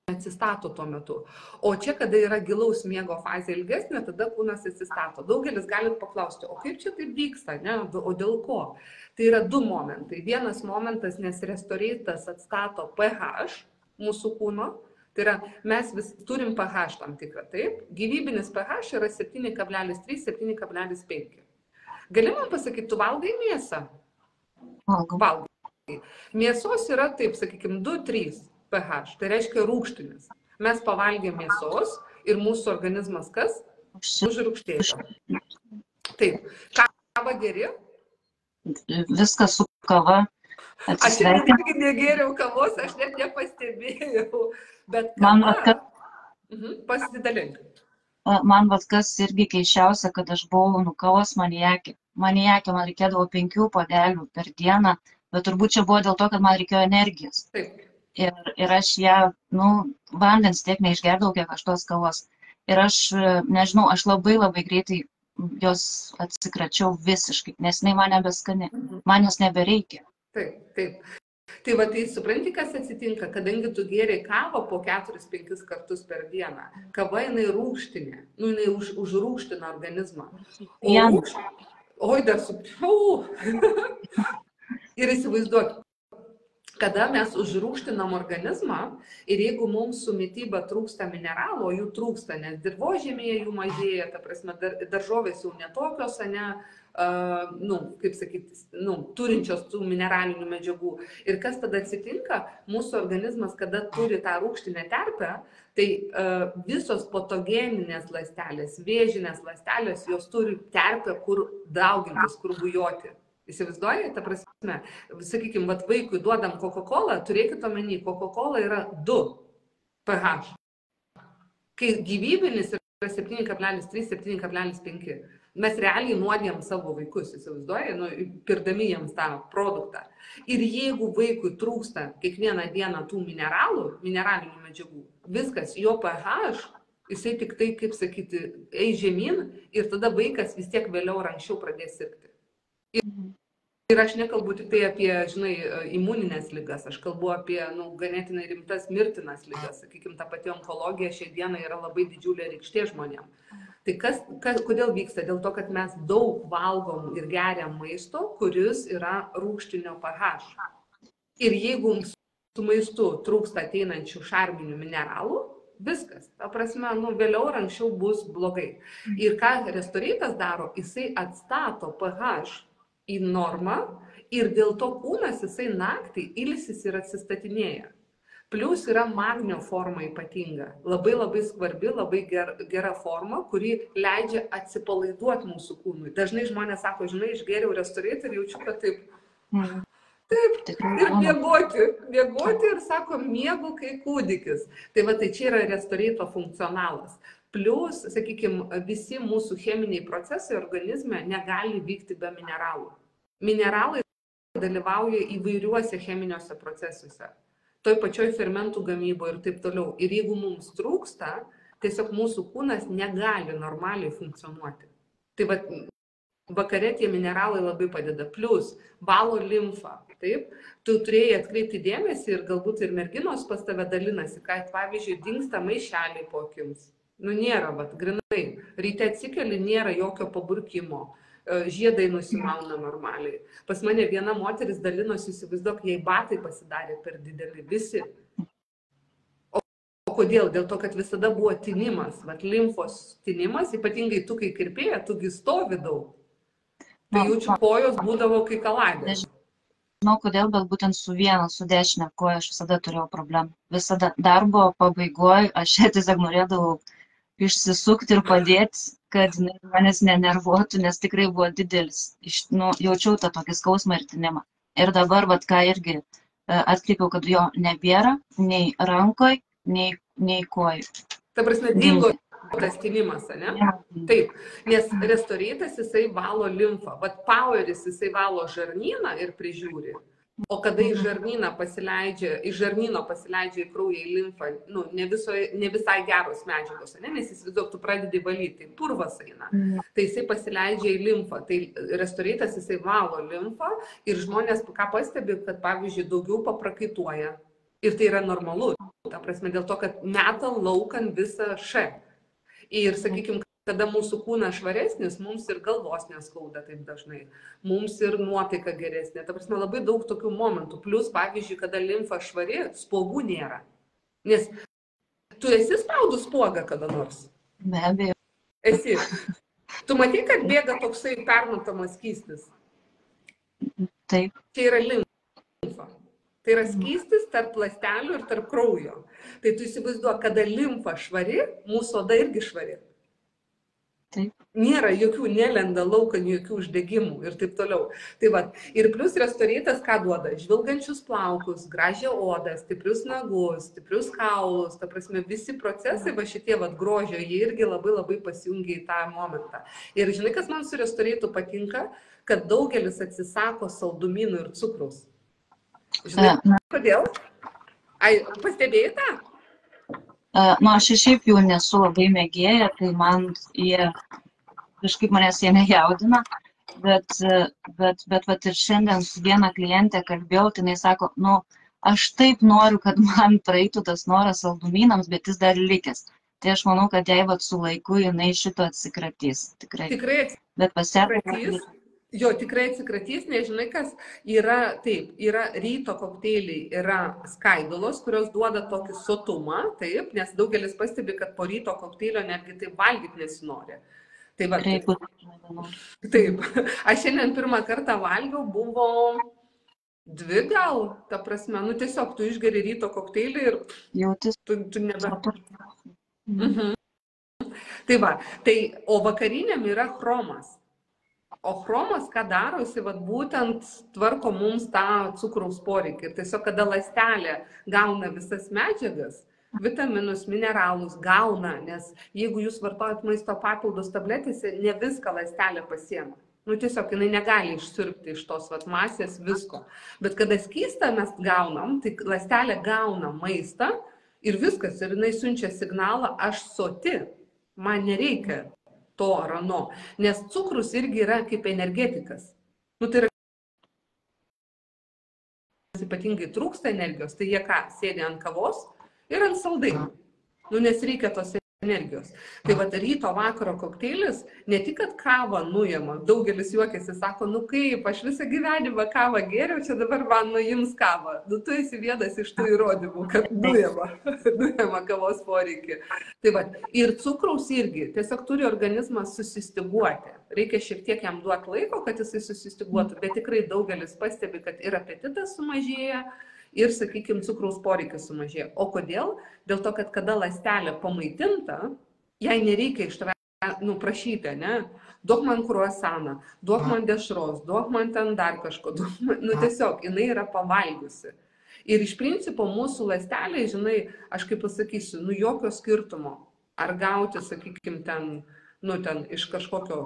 atsistato tuo metu. O čia, kada yra gilaus miego fazė ilgesnė, tada kūnas atsistato. Daugelis galit paklausti, o kaip čia taip vyksta, ne? O dėl ko? Tai yra 2 momentai. Vienas momentas, nes Restoratas atstato pH mūsų kūno. Tai yra, mes vis turim pH tam tikrą, taip? Gyvybinis pH yra 7,3-7,5. Gali man pasakyti, tu valgai mėsą? Valgai. Mėsos yra, taip, sakykime, 2-3 pH, tai reiškia rūgštinis. Mes pavalgėm mėsos ir mūsų organizmas kas? Užrūgštėjo. Taip. Kava geri? Viskas su kava. Aš irgi negėriau kavos, aš net nepastebėjau. Bet kava... Pasidalink. Man vat kas irgi keiščiausia, kad aš buvau kavos maniakė. Maniakė, man reikėdavo 5 puodelių per dieną, bet turbūt čia buvo dėl to, kad man reikėjo energijos. Taip. Ir aš ją, vandens tiek neišgerdavau, kiek aš tos kavos. Ir aš, nežinau, aš labai greitai jos atsikračiau visiškai, nes jinai man nebeskani, man jos nebereikia. Taip, taip. Tai va, tai supranti, kas atsitinka, kadangi tu gėrei kavą po 4-5 kartus per dieną. Kava jinai rūgštinė, jinai užrūgština organizmą. Oi, dar supiau. Ir įsivaizduok, kada mes užrūgštinam organizmą ir jeigu mums su mityba trūksta mineralų, o jų trūksta, nes dirvožemėje jų mažėja, ta prasme, daržovės jau netokios, kaip sakyti, turinčios tų mineralinių medžiagų. Ir kas tada atsitinka? Mūsų organizmas, kada turi tą rūgštinę terpę, tai visos patogeninės ląstelės, vėžinės ląstelės, jos turi terpę, kur daugintis, kur bujoti. Įsivaizduoji, ta prasme, sakykime, vaikui duodam Coca-Cola, turėkit omeny, Coca-Cola yra 2 pH. Kai gyvybinis yra 7,3-7,5. Mes realiai nuodėm savo vaikus, įsivaizduoji, nu, pirdami jiems tą produktą. Ir jeigu vaikui trūksta kiekvieną dieną tų mineralinių medžiagų, viskas, jo pH, jisai tik tai, kaip sakyti, eis žemyn ir tada vaikas vis tiek vėliau ar anksčiau pradės sirgti. Ir aš nekalbu tik tai apie, žinai, imuninės ligas, aš kalbu apie, nu, ganėtinai rimtas mirtinas ligas. Sakykime, ta pati onkologija šią dieną yra labai didžiulė reikštė žmonėm. Tai kodėl vyksta? Dėl to, kad mes daug valgom ir geriam maisto, kuris yra rūgštinio pH. Ir jeigu su maistu trūksta ateinančių šarminių mineralų, viskas. Ta prasme, nu, vėliau ar anksčiau bus blogai. Ir ką Restoreitas daro, jisai atstato pH į normą ir dėl to kūnas jisai naktį ilsis ir atsistatinėja. Plius yra magnio forma ypatinga, labai svarbi, labai gera forma, kuri leidžia atsipalaiduoti mūsų kūnui. Dažnai žmonės sako, žinai, išgėriau Restoreitą ir jaučiu, kad taip. Taip, ir miegoti ir sako, miegu kai kūdikis. Tai va, tai čia yra Restoreito funkcionalas. Plius, sakykime, visi mūsų cheminiai procesai organizme negali vykti be mineralų. Mineralai dalyvauja įvairiuose cheminiuose procesuose. Toj pačioj fermentų gamyboje ir taip toliau. Ir jeigu mums trūksta, tiesiog mūsų kūnas negali normaliai funkcionuoti. Tai va, vakare tie mineralai labai padeda. Plius, valo limfą. Taip, tu turėjai atkreipti dėmesį ir galbūt ir merginos pas tave dalinasi, kad, pavyzdžiui, dingsta maišeliai po akims. Nu, nėra, vat, grinai. Ryte atsikeli, nėra jokio paburkimo. Žiedai nusimauna normaliai. Pas mane viena moteris dalinosi, įsivaizduok, jai batai pasidarė per dideli visi. O kodėl? Dėl to, kad visada buvo tinimas, vat, limfos tinimas, ypatingai tu, kai kirpėja, tugi stovi daug. Tai jaučiu, kojos būdavo kai kaladė. Žinau, kodėl, bet būtent su viena, su dešinė koja aš visada turėjau problemą. Visada darbo pabaigoje aš tiesiog norėdavau išsisukti ir padėti, kad manęs nenervuotų, nes tikrai buvo didelis. Jaučiau tą tokį skausmą ir tinimą. Ir dabar, vat, ką irgi atkreipiau, kad jo nebėra nei rankoj, nei kojų. Ta prasme, dingo tas tinimas, ne? Taip, nes Restoreitas jisai valo limfą. Vat Poweris jisai valo žarnyną ir prižiūri. O kada iš žarnyno pasileidžia į kraują, į limfą, nu, ne visai geros medžiagos, ne? Nes įsivaizduok, tu pradedi valyti, purvas eina, tai jisai pasileidžia į limfą, tai Restoreitas jisai valo limfą ir žmonės, ką pastebi, kad pavyzdžiui daugiau paprakaituoja ir tai yra normalu, ta prasme, dėl to, kad meta laukan visą š. Ir, sakykime, kada mūsų kūnas švaresnis, mums ir galvos neskauda taip dažnai, mums ir nuotaika geresnė. Ta prasme, labai daug tokių momentų. Plius, pavyzdžiui, kada limfa švari, spuogų nėra. Nes tu esi spaudus spuogą kada nors? Be abejo. Esi. Tu matai, kad bėga toksai permatomas skystis? Taip. Čia yra limfa. Tai yra skystis tarp ląstelių ir tarp kraujo. Tai tu įsivaizduok, kada limfa švari, mūsų oda irgi švari. Taip. Nėra jokių, nelenda laukan jokių uždegimų ir taip toliau. Tai va, ir plius Restoreitas ką duoda? Žvilgančius plaukus, gražią odą, stiprius nagus, stiprius kaulus, ta prasme, visi procesai, va šitie va grožio, jie irgi labai pasijungia į tą momentą. Ir žinai, kas man su Restoreitu patinka, kad daugelis atsisako saldumynų ir cukraus. Žinai, kodėl? Ai, pastebėjai tą? Aš šiaip jau nesu labai mėgėja, tai man jie kažkaip manęs jie nejaudina, bet ir šiandien su viena klientė kalbėjau, tai jinai sako, nu, aš taip noriu, kad man praeitų tas noras saldumynams, bet jis dar likęs. Tai aš manau, kad jei su laiku jinai šito atsikratys. Tikrai. Bet atsikratys. Jo, tikrai atsikratys, nežinai kas, yra ryto kokteiliai, yra skaidulos, kurios duoda tokį sotumą, taip, nes daugelis pastebi, kad po ryto kokteilio netgi taip valgyti nesinori. Tai va, taip, aš šiandien pirmą kartą valgiau, buvo 2 gal, ta prasme, nu tiesiog tu išgeri ryto kokteilį ir tu nebe... Tai va, o vakariniam yra chromas. O chromas, ką daro, jisai vat būtent tvarko mums tą cukraus poreikį. Ir tiesiog, kada ląstelė gauna visas medžiagas, vitaminus, mineralus gauna, nes jeigu jūs vartojat maisto papildus tabletėse, ne viską ląstelė pasiema. Nu, tiesiog jinai negali išsiurbti iš tos masės visko. Bet kada skystą mes gaunam, tai ląstelė gauna maistą ir viskas, ir jinai siunčia signalą, aš soti, man nereikia to ar ano. Nes cukrus irgi yra kaip energetikas. Nu, tai yra ypatingai trūksta energijos, tai jie ką, sėdi ant kavos ir ant saldainių. Nu, nes reikia tos energijos. Tai va, ryto vakaro kokteilis, ne tik, kad kavą nuima, daugelis juokiasi, sako, nu kaip, aš visą gyvenimą kavą geriau, čia dabar man nuims kavą. Nu, tu esi vienas iš tų įrodymų, kad nuima kavos poreikį. Tai va, ir cukraus irgi, tiesiog turi organizmas susistyguoti. Reikia šiek tiek jam duoti laiko, kad jisai susistyguotų, bet tikrai daugelis pastebi, kad ir apetitas sumažėja, ir, sakykime, cukraus poreikis sumažėja. O kodėl? Dėl to, kad kada ląstelė pamaitinta, jai nereikia iš tavęs, nu, prašyti, ne? Duok man kruasaną, duok man dešros, duok man ten dar kažko, nu, tiesiog, jinai yra pavalgiusi. Ir iš principo mūsų ląstelė, žinai, aš kaip pasakysiu, nu, jokio skirtumo, ar gauti, sakykime, ten, nu, ten iš kažkokio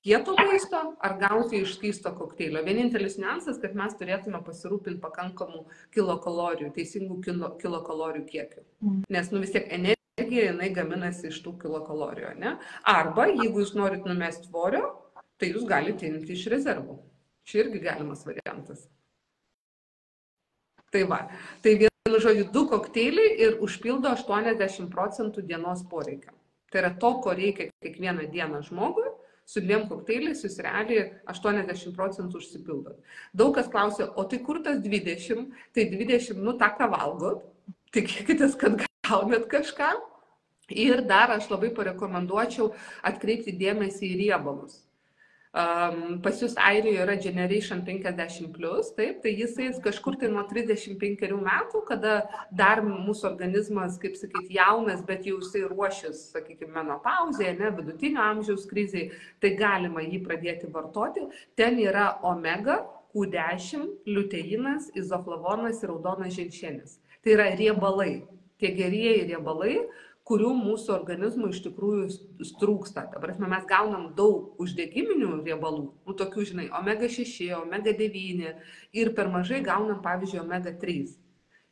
kieto maisto ar gauti iš skysto kokteilio. Vienintelis niuansas, kad mes turėtume pasirūpinti pakankamų kilokalorijų, teisingų kilokalorijų kiekių. Nes nu vis tiek energija, jinai gaminasi iš tų kilokalorijų, ne? Arba, jeigu jūs norit numesti svorio, tai jūs galite imti iš rezervų. Čia irgi galimas variantas. Tai va, tai vienu žodžiu 2 kokteiliai ir užpildo 80% dienos poreikio. Tai yra to, ko reikia kiekvieną dieną žmogui. Su 2 kokteiliais jūs realiai 80% užsipildot. Daug kas klausia, o tai kur tas 20? Tai 20, nu tą ką valgot, tikėkitės, kad gaunat kažką. Ir dar aš labai parekomenduočiau atkreipti dėmesį į riebalus. Pas jūs Airijoje yra Generation 50+, taip, tai jisai kažkur tai nuo 35 metų, kada dar mūsų organizmas, kaip sakyti, jaunas, bet jau jisai ruošis, sakykime, menopauzėje, ne, vidutinio amžiaus kriziai, tai galima jį pradėti vartoti. Ten yra omega, Q10, liuteinas, izoflavonas ir raudonas ženšenis. Tai yra riebalai, tie gerieji riebalai, kurių mūsų organizmui iš tikrųjų trūksta. Ta prasme, mes gaunam daug uždegiminių riebalų, nu, tokių, žinai, omega 6, omega 9 ir per mažai gaunam, pavyzdžiui, omega 3.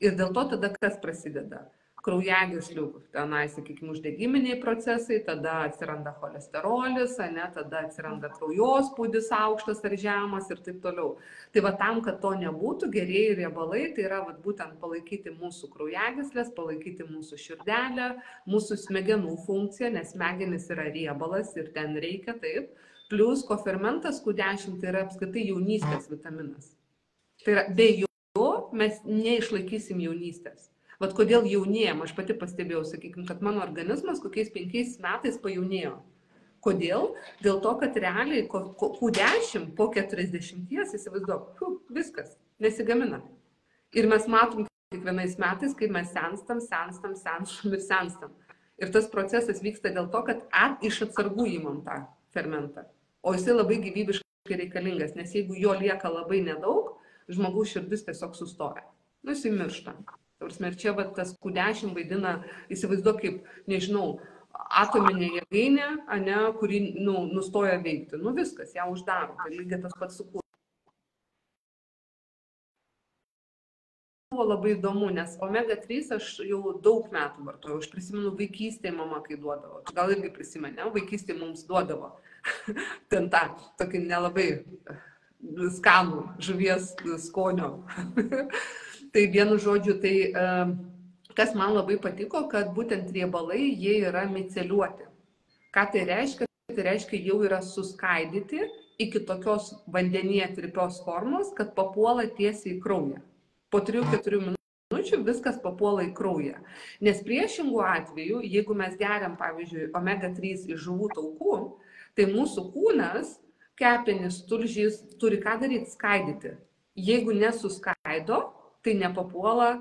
Ir dėl to tada kas prasideda? Kraujagyslių, tenai, sakykime, uždegiminiai procesai, tada atsiranda cholesterolis, ne, tada atsiranda kraujospūdis aukštas ar žemas ir taip toliau. Tai va tam, kad to nebūtų, gerieji riebalai, tai yra va, būtent palaikyti mūsų kraujagyslės, palaikyti mūsų širdelę, mūsų smegenų funkciją, nes smegenys yra riebalas ir ten reikia taip. Plus kofermentas Q10 tai yra apskritai jaunystės vitaminas. Tai yra, be jo mes neišlaikysim jaunystės. Vat kodėl jaunėjam, aš pati pastebėjau, sakykime, kad mano organizmas kokiais 5 metais pajaunėjo. Kodėl? Dėl to, kad realiai Q10 po 40 įsivaizduok, viskas, nesigamina. Ir mes matom kiekvienais metais, kai mes senstam ir senstam. Ir tas procesas vyksta dėl to, kad iš atsargų įmam tą fermentą. O jisai labai gyvybiškai reikalingas, nes jeigu jo lieka labai nedaug, žmogaus širdis tiesiog sustoja. Nu, jisai miršta. Ir čia va, tas Q10 vaidina, įsivaizduok kaip, nežinau, atominė jėgainė, ane, kuri nustoja veikti. Nu viskas, ją uždaro. Tai lygiai tas pats su kūnu. Buvo labai įdomu, nes omega 3 aš jau daug metų vartojau. Aš prisimenu vaikystėje mama, kai duodavo. Gal irgi prisimenu, vaikystėje mums duodavo ten tą tokį nelabai skanų žuvies skonio. Tai vienu žodžiu, tai kas man labai patiko, kad būtent riebalai, jie yra miceliuoti. Ką tai reiškia? Tai reiškia, jau yra suskaidyti iki tokios vandenyje tirpios formos, kad papuola tiesiai į kraują. Po 3-4 minučių viskas papuola į kraują. Nes priešingų atveju, jeigu mes geriam, pavyzdžiui, omega 3 iš žuvų taukų, tai mūsų kūnas, kepenys, tulžys turi ką daryti? Skaidyti. Jeigu nesuskaido, tai nepapuola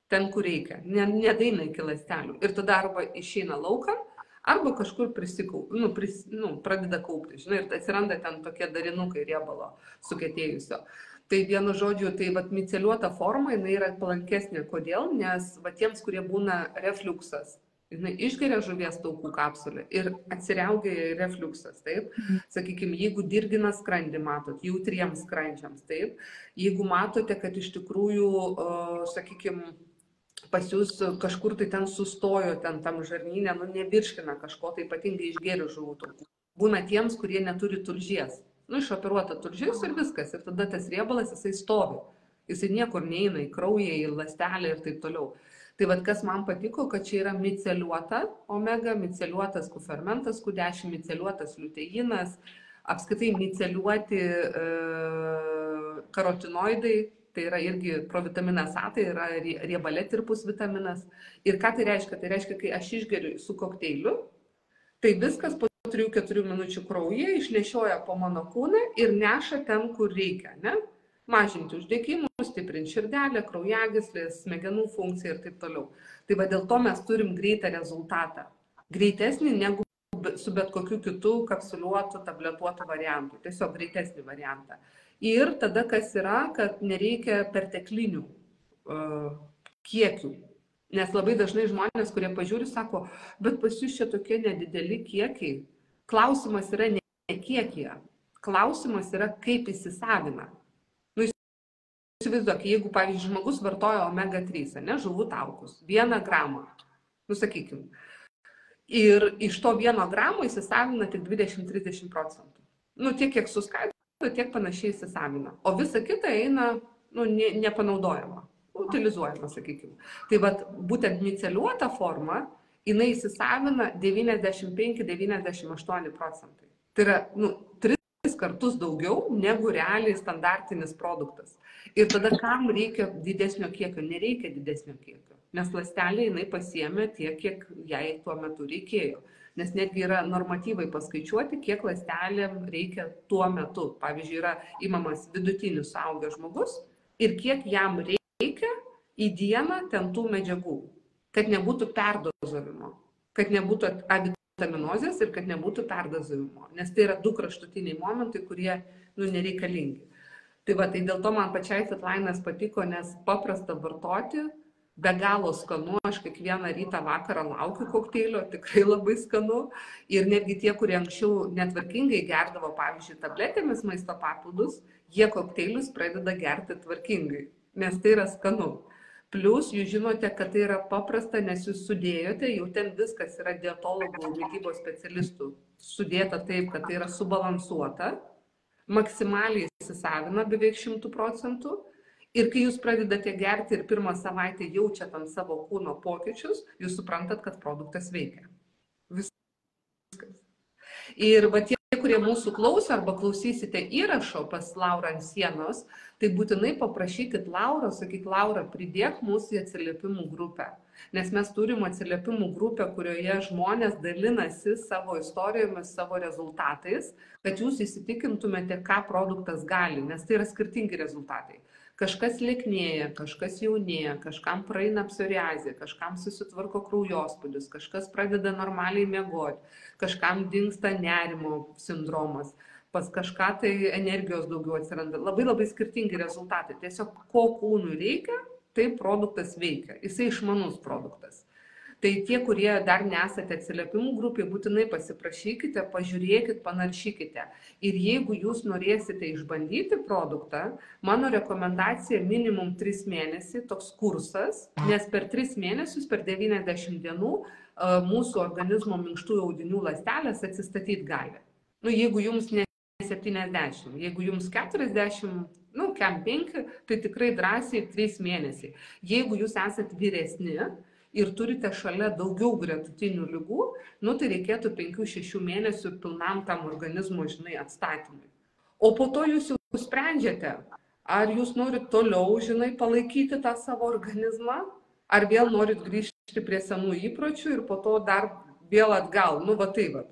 ten, kur reikia, nedaina iki ląstelių. Ir tada arba išeina laukan, arba kažkur pradeda kaupti. Žinai, ir atsiranda ten tokie darinukai riebalo sukietėjusio. Tai vienu žodžiu, tai vat miceliuota forma, jinai yra palankesnė. Kodėl? Nes va tiems, kurie būna refliuksas, jinai išgeria žuvies taukų kapsulę ir atsiriaugia refliuksas, taip? Sakykime, jeigu dirgina skrandį, matot, jautriems skrandžiams, taip? Jeigu matote, kad iš tikrųjų, sakykime, pas jūs kažkur tai ten sustojo, ten tam žarnyne, nu nevirškina kažko, tai ypatingai išgėrių žuvų taukų. Būna tiems, kurie neturi tulžies. Nu, išoperuota tulžis ir viskas. Ir tada tas riebalas, jisai stovi. Jisai niekur neina į kraują, į ląstelę ir taip toliau. Tai vad, kas man patiko, kad čia yra miceliuota omega, miceliuotas kufermentas, Q10, miceliuotas liuteinas, apskritai miceliuoti karotinoidai. Tai yra irgi provitaminas A, tai yra riebale tirpus vitaminas. Ir ką tai reiškia? Tai reiškia, kai aš išgeriu su kokteiliu, tai viskas po 3-4 minučių kraujyje išnešioja po mano kūną ir neša ten, kur reikia. Ne? Mažinti uždegimus, stiprinti širdelę, kraujagyslės, smegenų funkciją ir taip toliau. Tai va dėl to mes turim greitą rezultatą. Greitesnį negu su bet kokiu kitu kapsuliuotu, tabletuotu variantu. Tiesiog greitesnį variantą. Ir tada kas yra, kad nereikia perteklinių kiekių. Nes labai dažnai žmonės, kurie pažiūri, sako, bet pas jūs čia tokie nedideli kiekiai. Klausimas yra ne kiekyje. Klausimas yra, kaip įsisavina. Nu, įsivaizduok, jeigu, pavyzdžiui, žmogus vartoja omega 3, ne, žuvų taukus, 1 gramą, nu, sakykim, ir iš to 1 gramo įsisavina tik 20-30%. Nu, tiek, kiek suskaido, tiek panašiai įsisavina. O visa kita eina, nu, nepanaudojama, utilizuojama, sakykime. Tai vat, būtent miceliuota forma, jinai įsisavina 95-98%. Tai yra, nu, 3 kartus daugiau negu realiai standartinis produktas. Ir tada kam reikia didesnio kiekio? Nereikia didesnio kiekio. Nes ląstelė jinai pasiėmė tiek, kiek jai tuo metu reikėjo. Nes netgi yra normatyvai paskaičiuoti, kiek ląstelėm reikia tuo metu. Pavyzdžiui, yra imamas vidutinis suaugęs žmogus ir kiek jam reikia į dieną ten tų medžiagų, kad nebūtų perdozavimo, kad nebūtų avitaminozės ir kad nebūtų perdozavimo. Nes tai yra 2 kraštutiniai momentai, kurie nereikalingi. Tai va, tai dėl to man pačiai Fitline'as patiko, nes paprasta vartoti, be galo skanu, aš kiekvieną rytą vakarą laukiu kokteilio, tikrai labai skanu. Ir netgi tie, kurie anksčiau netvarkingai gerdavo, pavyzdžiui, tabletėmis maisto papildus, jie kokteilius pradeda gerti tvarkingai, nes tai yra skanu. Plus, jūs žinote, kad tai yra paprasta, nes jūs sudėjote, jau ten viskas yra dietologų, mitybos specialistų sudėta taip, kad tai yra subalansuota, maksimaliai įsisavina beveik 100%. Ir kai jūs pradedate gerti ir pirmą savaitę jaučiate ant savo kūno pokyčius, jūs suprantat, kad produktas veikia. Viskas. Ir va tie, kurie mūsų klauso arba klausysite įrašo pas Laurą ant sienos, tai būtinai paprašykit Laurą, sakyk, Laura, pridėk mūsų į atsiliepimų grupę. Nes mes turim atsiliepimų grupę, kurioje žmonės dalinasi savo istorijomis, savo rezultatais, kad jūs įsitikintumėte, ką produktas gali, nes tai yra skirtingi rezultatai. Kažkas lieknėja, kažkas jaunėja, kažkam praeina psoriazė, kažkam susitvarko kraujospūdis, kažkas pradeda normaliai miegoti, kažkam dingsta nerimo sindromas, pas kažką tai energijos daugiau atsiranda. Labai skirtingi rezultatai. Tiesiog ko kūnui reikia, tai produktas veikia. Jisai išmanus produktas. Tai tie, kurie dar nesate atsiliepimų grupėje, būtinai pasiprašykite, pažiūrėkit, panaršykite. Ir jeigu jūs norėsite išbandyti produktą, mano rekomendacija minimum 3 mėnesiai, toks kursas, nes per 3 mėnesius, per 90 dienų mūsų organizmo minkštųjų audinių ląstelės atsistatyti gali. Nu, jeigu jums ne 70, jeigu jums 40, nu, kem 5, tai tikrai drąsiai 3 mėnesiai. Jeigu jūs esate vyresni, ir turite šalia daugiau gretutinių ligų, nu tai reikėtų 5-6 mėnesių pilnam tam organizmo, žinai, atstatymui. O po to jūs jau sprendžiate, ar jūs norit toliau, žinai, palaikyti tą savo organizmą, ar vėl norit grįžti prie senų įpročių ir po to dar vėl atgal, nu va tai va.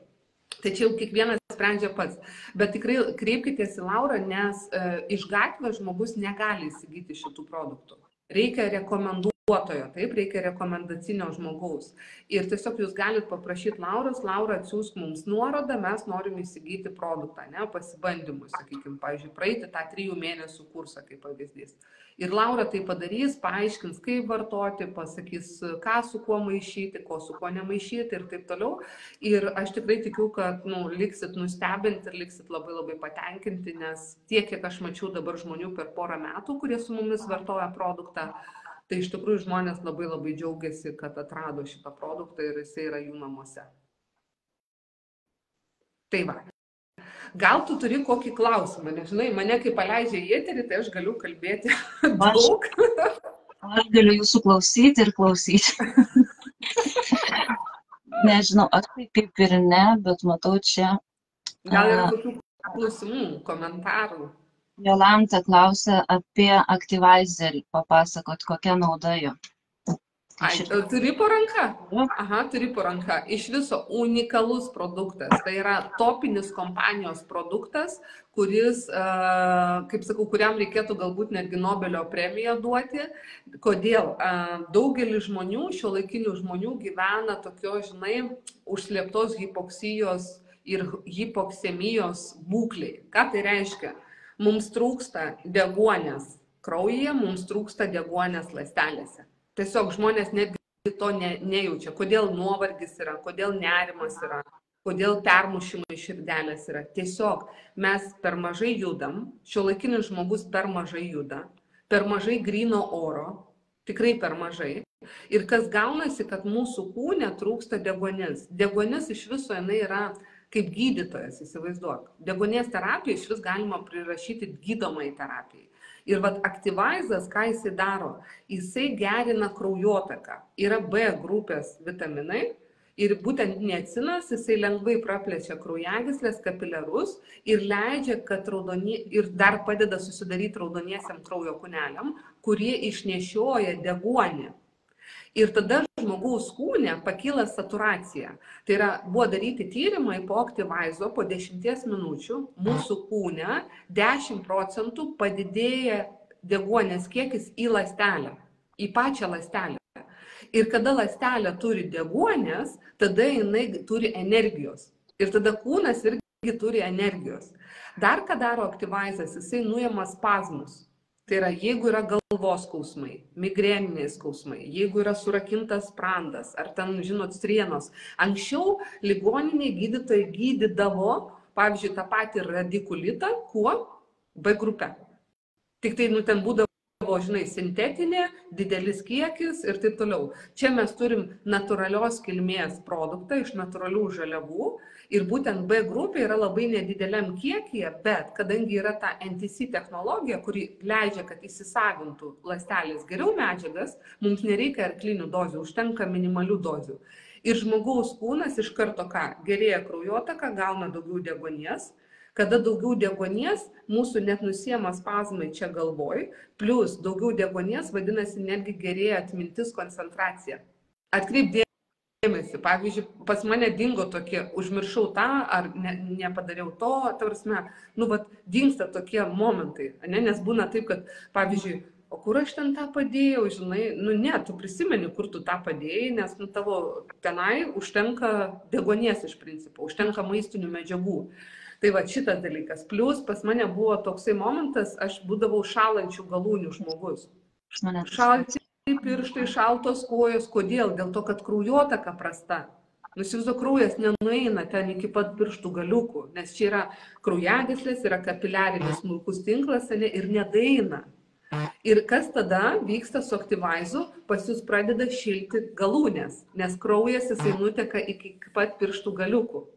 Tai čia jau kiekvienas sprendžia pats. Bet tikrai kreipkitės į Laurą, nes iš gatvės žmogus negali įsigyti šitų produktų. Reikia rekomenduoti. taip, reikia rekomendacinio žmogaus. Ir tiesiog jūs galite paprašyti Lauros, Laura atsiųsk mums nuorodą, mes norim įsigyti produktą, ne, pasibandymui, sakykime, pavyzdžiui, praeiti tą 3 mėnesių kursą kaip pavyzdys. Ir Laura tai padarys, paaiškins, kaip vartoti, pasakys, ką su kuo maišyti, ko su kuo nemaišyti ir taip toliau. Ir aš tikrai tikiu, kad liksit nustebinti ir liksit labai labai patenkinti, nes tiek, kiek aš mačiau dabar žmonių per porą metų, kurie su mumis vartoja produktą, tai iš tikrųjų žmonės labai labai džiaugiasi, kad atrado šitą produktą ir jisai yra jų namuose. Tai va. Gal tu turi kokį klausimą, nežinai, mane kai paleidžia į eterį, tai aš galiu kalbėti daug. Aš galiu jūsų klausyti ir klausyti. Nežinau, aš kaip ir ne, bet matau čia. Gal yra kokių klausimų, komentarų? Jolanta klausia apie Activizerį, papasakot, kokia nauda jo. Turi po ranka? Aha, turi po ranka. Iš viso unikalus produktas. Tai yra topinis kompanijos produktas, kuris, kaip sakau, kuriam reikėtų galbūt netgi Nobelio premiją duoti. Kodėl? Daugelis žmonių, šiuolaikinių žmonių gyvena tokio, žinai, užslėptos hipoksijos ir hipoksemijos būkliai. Ką tai reiškia? Mums trūksta deguonies kraujyje, mums trūksta deguonies ląstelėse. Tiesiog žmonės netgi to nejaučia. Kodėl nuovargis yra, kodėl nerimas yra, kodėl permušimai širdelės yra. Tiesiog mes per mažai judam, šiuolaikinis žmogus per mažai juda, per mažai gryno oro, tikrai per mažai. Ir kas gaunasi, kad mūsų kūne trūksta deguonies. Deguonies iš viso jinai yra kaip gydytojas, įsivaizduok. Deguonies terapiją iš vis galima prirašyti gydomai terapijai. Ir vat Activizas, ką jisai daro? Jisai gerina kraujotaką. Yra B grupės vitaminai ir būtent niacinas, jisai lengvai praplečia kraujagyslės, kapiliarus ir leidžia, kad ir dar padeda susidaryti raudoniesiam kraujo kūneliam, kurie išnešioja deguonį. Ir tada žmogaus kūne pakyla saturacija. Tai yra, buvo daryti tyrimai po Activizo, po 10 minučių mūsų kūne 10% padidėja deguonies kiekis į ląstelę, į pačią ląstelę. Ir kada ląstelė turi deguonies, tada jinai turi energijos. Ir tada kūnas irgi turi energijos. Dar ką daro Activizas, jisai nuima spazmus. Tai yra, jeigu yra galvos skausmai, migreniniai skausmai, jeigu yra surakintas sprandas, ar ten, žinot, strienos. Anksčiau ligoniniai gydytojai gydydavo, pavyzdžiui, tą patį radikulitą, kuo? B grupe. Tik tai, ten būdavo, žinai, sintetinė, didelis kiekis ir taip toliau. Čia mes turim natūralios kilmės produktą iš natūralių žaliavų. Ir būtent B grupė yra labai nedideliam kiekyje, bet kadangi yra ta NTC technologija, kuri leidžia, kad įsisavintų ląstelės geriau medžiagas, mums nereikia arklinių dozių, užtenka minimalių dozių. Ir žmogaus kūnas iš karto ką? Gerėja kraujotaka, gauna daugiau deguonies. Kada daugiau deguonies, mūsų net nusiema spazmai čia galvoj, plus daugiau deguonies, vadinasi, netgi gerėja atmintis, koncentracija. Atkreip dėmesį. Pavyzdžiui, pas mane dingo tokie, užmiršau tą, ar nepadariau to, tavrasme, dingsta tokie momentai, nes būna taip, kad, pavyzdžiui, o kur aš ten tą padėjau, žinai, ne, tu prisimeni, kur tu tą padėjai, nes tavo tenai užtenka deguonies iš principo, užtenka maistinių medžiagų. Tai va šitas dalykas. Plus pas mane buvo toksai momentas, aš būdavau šalančių galūnių žmogus. Šalti pirštai, šaltos kojos. Kodėl? Dėl to, kad kraujotaka prasta. Nusivizo kraujas nenueina ten iki pat pirštų galiukų, nes čia yra kraujagyslės, yra kapiliarinis smulkus tinklas ir nedaeina. Ir kas tada vyksta su Activizu, pas jūs pradeda šilti galūnės, nes kraujas jisai nuteka iki pat pirštų galiukų.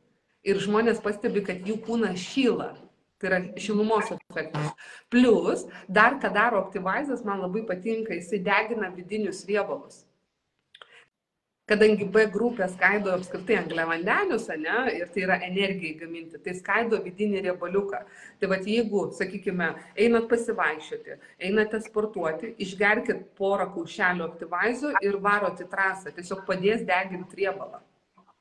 Ir žmonės pastebi, kad jų kūnas šyla. Tai yra šilumos efektas. Plus, dar ką daro Activizas, man labai patinka, jisai degina vidinius riebalus. Kadangi B grupė skaido apskritai angliavandenius, ir tai yra energijai gaminti, tai skaido vidinį riebaliuką. Tai vat jeigu, sakykime, einat pasivaiščioti, einate sportuoti, išgerkit porą kaušelių Activizo ir varot į trasą, tiesiog padės deginti riebalą.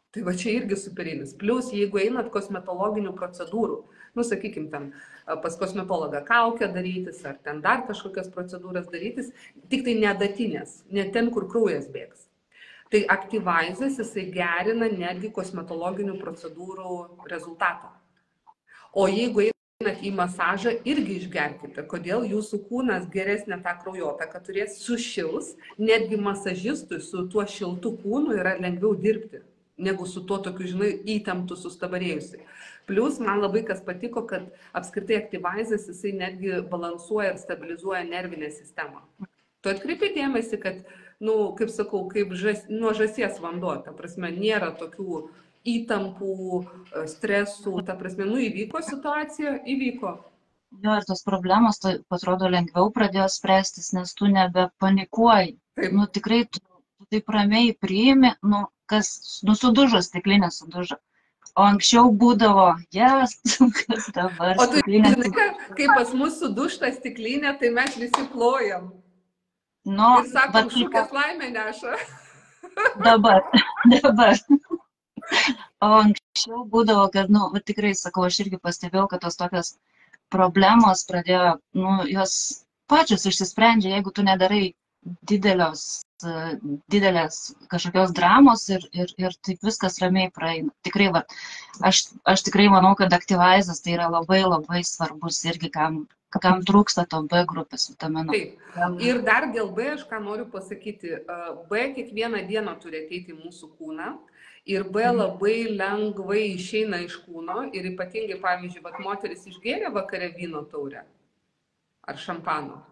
Tai va čia irgi superinis. Plius, jeigu einat kosmetologinių procedūrų, nu, sakykim, ten pas kosmetologą kaukę darytis, ar ten dar kažkokias procedūras darytis, tik tai neadatinės, ne ten, kur kraujas bėgs. Tai Activizas, jisai gerina netgi kosmetologinių procedūrų rezultatą. O jeigu einat į masažą, irgi išgerkite, kodėl jūsų kūnas geresnę tą kraujotaką turės, sušils, netgi masažistui su tuo šiltu kūnu yra lengviau dirbti negu su tuo tokiu, žinai, įtemptu, sustabarėjusi. Plius, man labai kas patiko, kad apskritai Activizas, jisai netgi balansuoja ir stabilizuoja nervinę sistemą. Tu atkreipi dėmesį, kad, nu, kaip sakau, kaip nuo žąsies vanduo, ta prasme, nėra tokių įtampų, stresų, ta prasme, nu, įvyko situacija, įvyko. Jo, ir tos problemos, tai atrodo, lengviau pradėjo spręstis, nes tu nebepanikuoji. Taip. Nu, tikrai tu taip ramiai priimi, nu, sudužo stiklinė, sudužo. O anksčiau būdavo, kas dabar O tu stiklinė. žinai, kai pas mus sudužta stiklinė, tai mes visi plojam. Nu, Ir sakom, šūkės laimę neša. Dabar. O anksčiau būdavo, kad, nu, tikrai sakau, aš irgi pastebėjau, kad tos tokios problemos pradėjo, nu, jos pačios išsisprendžia, jeigu tu nedarai didelės kažkokios dramos ir taip viskas ramiai praeina. Tikrai, va, aš tikrai manau, kad Activizas tai yra labai labai svarbus irgi, kam trūksta to B grupės vitamino. Taip. Ir dar dėl B aš ką noriu pasakyti. B kiekvieną dieną turi ateiti į mūsų kūną. Ir B labai lengvai išeina iš kūno. Ir ypatingai, pavyzdžiui, moteris išgėrė vakare vyno taurę ar šampano.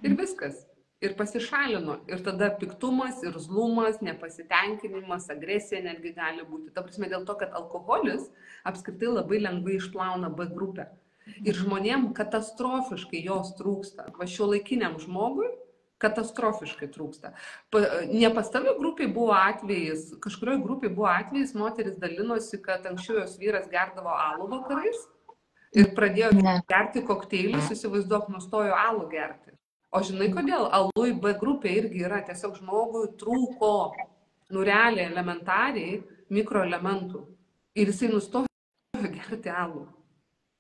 Ir viskas. Ir pasišalino. Ir tada piktumas, irzlumas, nepasitenkinimas, agresija netgi gali būti. Ta prasme, dėl to, kad alkoholis apskritai labai lengvai išplauna B grupę. Ir žmonėm katastrofiškai jos trūksta. Va šiuolaikiniam žmogui katastrofiškai trūksta. Nepastovioj grupiai buvo atvejis, kažkurioje grupiai buvo atvejis, moteris dalinosi, kad anksčiau jos vyras gerdavo alų vakarais ir pradėjo gerti kokteilius, įsivaizduok, nustojo alų gerti. O žinai kodėl? Alui B grupė irgi yra, tiesiog žmogui trūko, nu realiai, elementariai mikroelementų. Ir jisai nustojo gerti alų.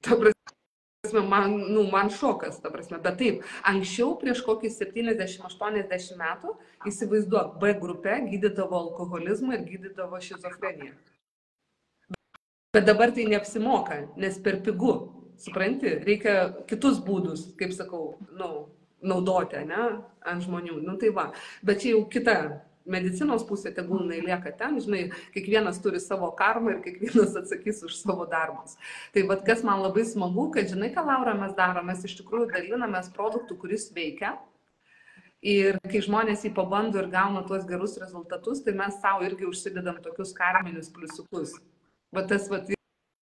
Ta prasme, man šokas, ta prasme. Bet taip, anksčiau prieš kokį 70-80 metų, įsivaizduok, B grupė gydydavo alkoholizmą ir gydydavo šizofreniją. Bet dabar tai neapsimoka, nes per pigu, supranti, reikia kitus būdus, kaip sakau, naudoti, ne, ant žmonių. Nu tai va, bet čia jau kita medicinos pusė, tegul jinai lieka ten, žinai, kiekvienas turi savo karmą ir kiekvienas atsakys už savo darbus. Tai vat kas man labai smagu, kad žinai, ką Laura mes darome, mes iš tikrųjų dalinamės produktų, kuris veikia. Ir kai žmonės jį pabando ir gauna tuos gerus rezultatus, tai mes savo irgi užsidedam tokius karminius pliusiukus. Va tas vat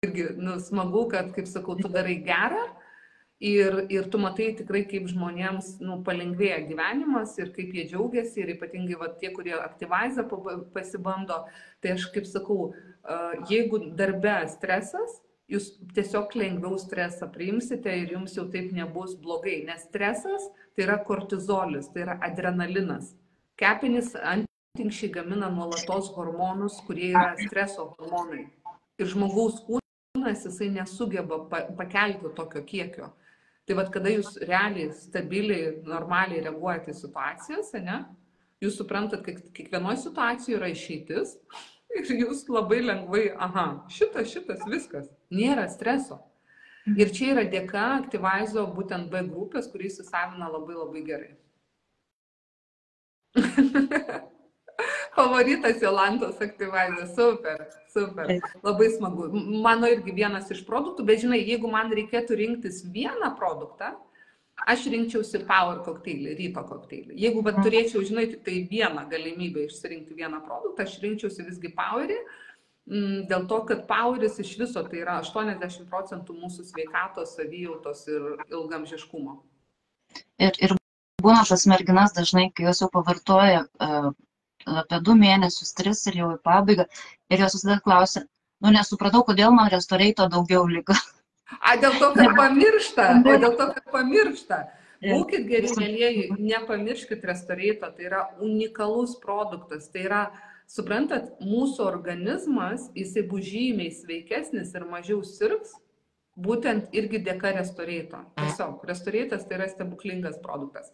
irgi smagu, kad, kaip sakau, tu darai gerą. Ir tu matai tikrai, kaip žmonėms palengvėja gyvenimas ir kaip jie džiaugiasi ir ypatingai tie, kurie Activizą pasibando. Tai aš kaip sakau, jeigu darbe stresas, jūs tiesiog lengviau stresą priimsite ir jums jau taip nebus blogai. Nes stresas tai yra kortizolis, tai yra adrenalinas. Kepenys antinkščiai gamina nuolatos hormonus, kurie yra streso hormonai. Ir žmogaus kūnas jisai nesugeba pakelti tokio kiekio. Tai vad, kada jūs realiai, stabiliai, normaliai reaguojate į situacijas, ne, jūs suprantat, kad kiekvienoje situacijoje yra išeitis ir jūs labai lengvai, šitas, viskas, nėra streso. Ir čia yra dėka Activizo būtent B grupės, kurį įsisavina labai labai gerai. Favoritas Jolantos Activizas, super. Labai smagu. Mano irgi vienas iš produktų, bet žinai, jeigu man reikėtų rinktis vieną produktą, aš rinkčiausi Power kokteilį, ryto kokteilį. Jeigu turėčiau, žinai, tik tai vieną galimybę išsirinkti vieną produktą, aš rinkčiausi visgi Powerį, dėl to, kad Poweris iš viso tai yra 80% mūsų sveikatos, savijautos ir ilgamžiškumo. Ir būna tas merginas dažnai, kai jos jau pavartoja apie 2 mėnesius, 3 ir jau į pabaigą. Ir jos visada klausia, nesupratau, kodėl man Restoreito daugiau liko. Dėl to, kad pamiršta. Būkit geri, mielieji, nepamirškit Restoreito, tai yra unikalus produktas, tai yra suprantat, mūsų organizmas, jisai bus žymiai sveikesnis ir mažiau sirgs, būtent irgi dėka Restoreito. Tiesiog, Restoreitas tai yra stebuklingas produktas.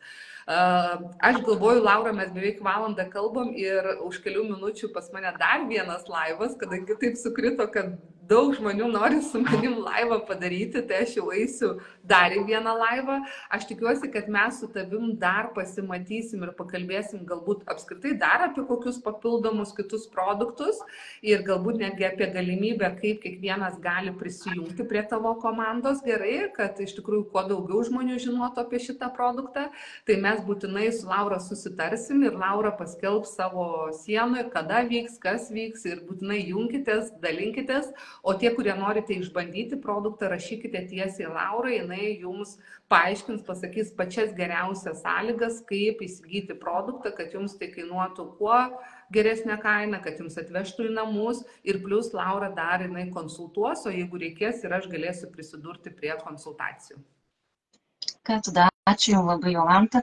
Aš galvoju, Laura, mes beveik valandą kalbam ir už kelių minučių pas mane dar vienas laivas, kadangi taip sukrito, kad daug žmonių nori su manim laivą padaryti, tai aš jau eisiu dar į vieną laivą. Aš tikiuosi, kad mes su tavim dar pasimatysim ir pakalbėsim galbūt apskritai dar apie kokius papildomus kitus produktus ir galbūt netgi apie galimybę, kaip kiekvienas gali prisijungti prie tavo komandos gerai, kad iš tikrųjų kuo daugiau žmonių žinotų apie šitą produktą. Tai mes būtinai su Laura susitarsim ir Laura paskelbs savo sienui, kada vyks, kas vyks ir būtinai junkitės, dalinkitės. O tie, kurie norite išbandyti produktą, rašykite tiesiai Laurai, jinai jums paaiškins, pasakys pačias geriausias sąlygas, kaip įsigyti produktą, kad jums tai kainuotų kuo geresnę kainą, kad jums atvežtų į namus ir plus Laura dar jinai konsultuos, o jeigu reikės ir aš galėsiu prisidurti prie konsultacijų. Ką tada, ačiū Jums labai, Jolanta.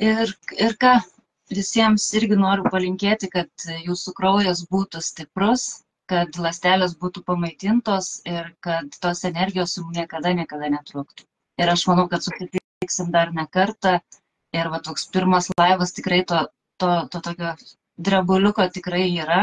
Ir ką, visiems irgi noriu palinkėti, kad jūsų kraujas būtų stiprus, kad ląstelės būtų pamaitintos ir kad tos energijos jums niekada netrūktų. Ir aš manau, kad susitiksim dar ne kartą ir va toks pirmas laivas tikrai to tokio drebuliuko tikrai yra,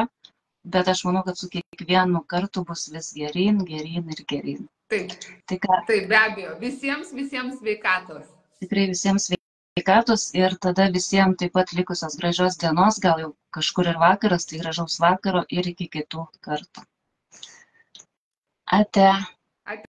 bet aš manau, kad su kiekvienu kartu bus vis geryn ir geryn. Taip, taip, be abejo, visiems sveikatos. Tikrai visiems sveikatos ir tada visiems taip pat likusios gražios dienos, gal jau kažkur ir vakaras, tai gražaus vakaro ir iki kitų kartų. Ate.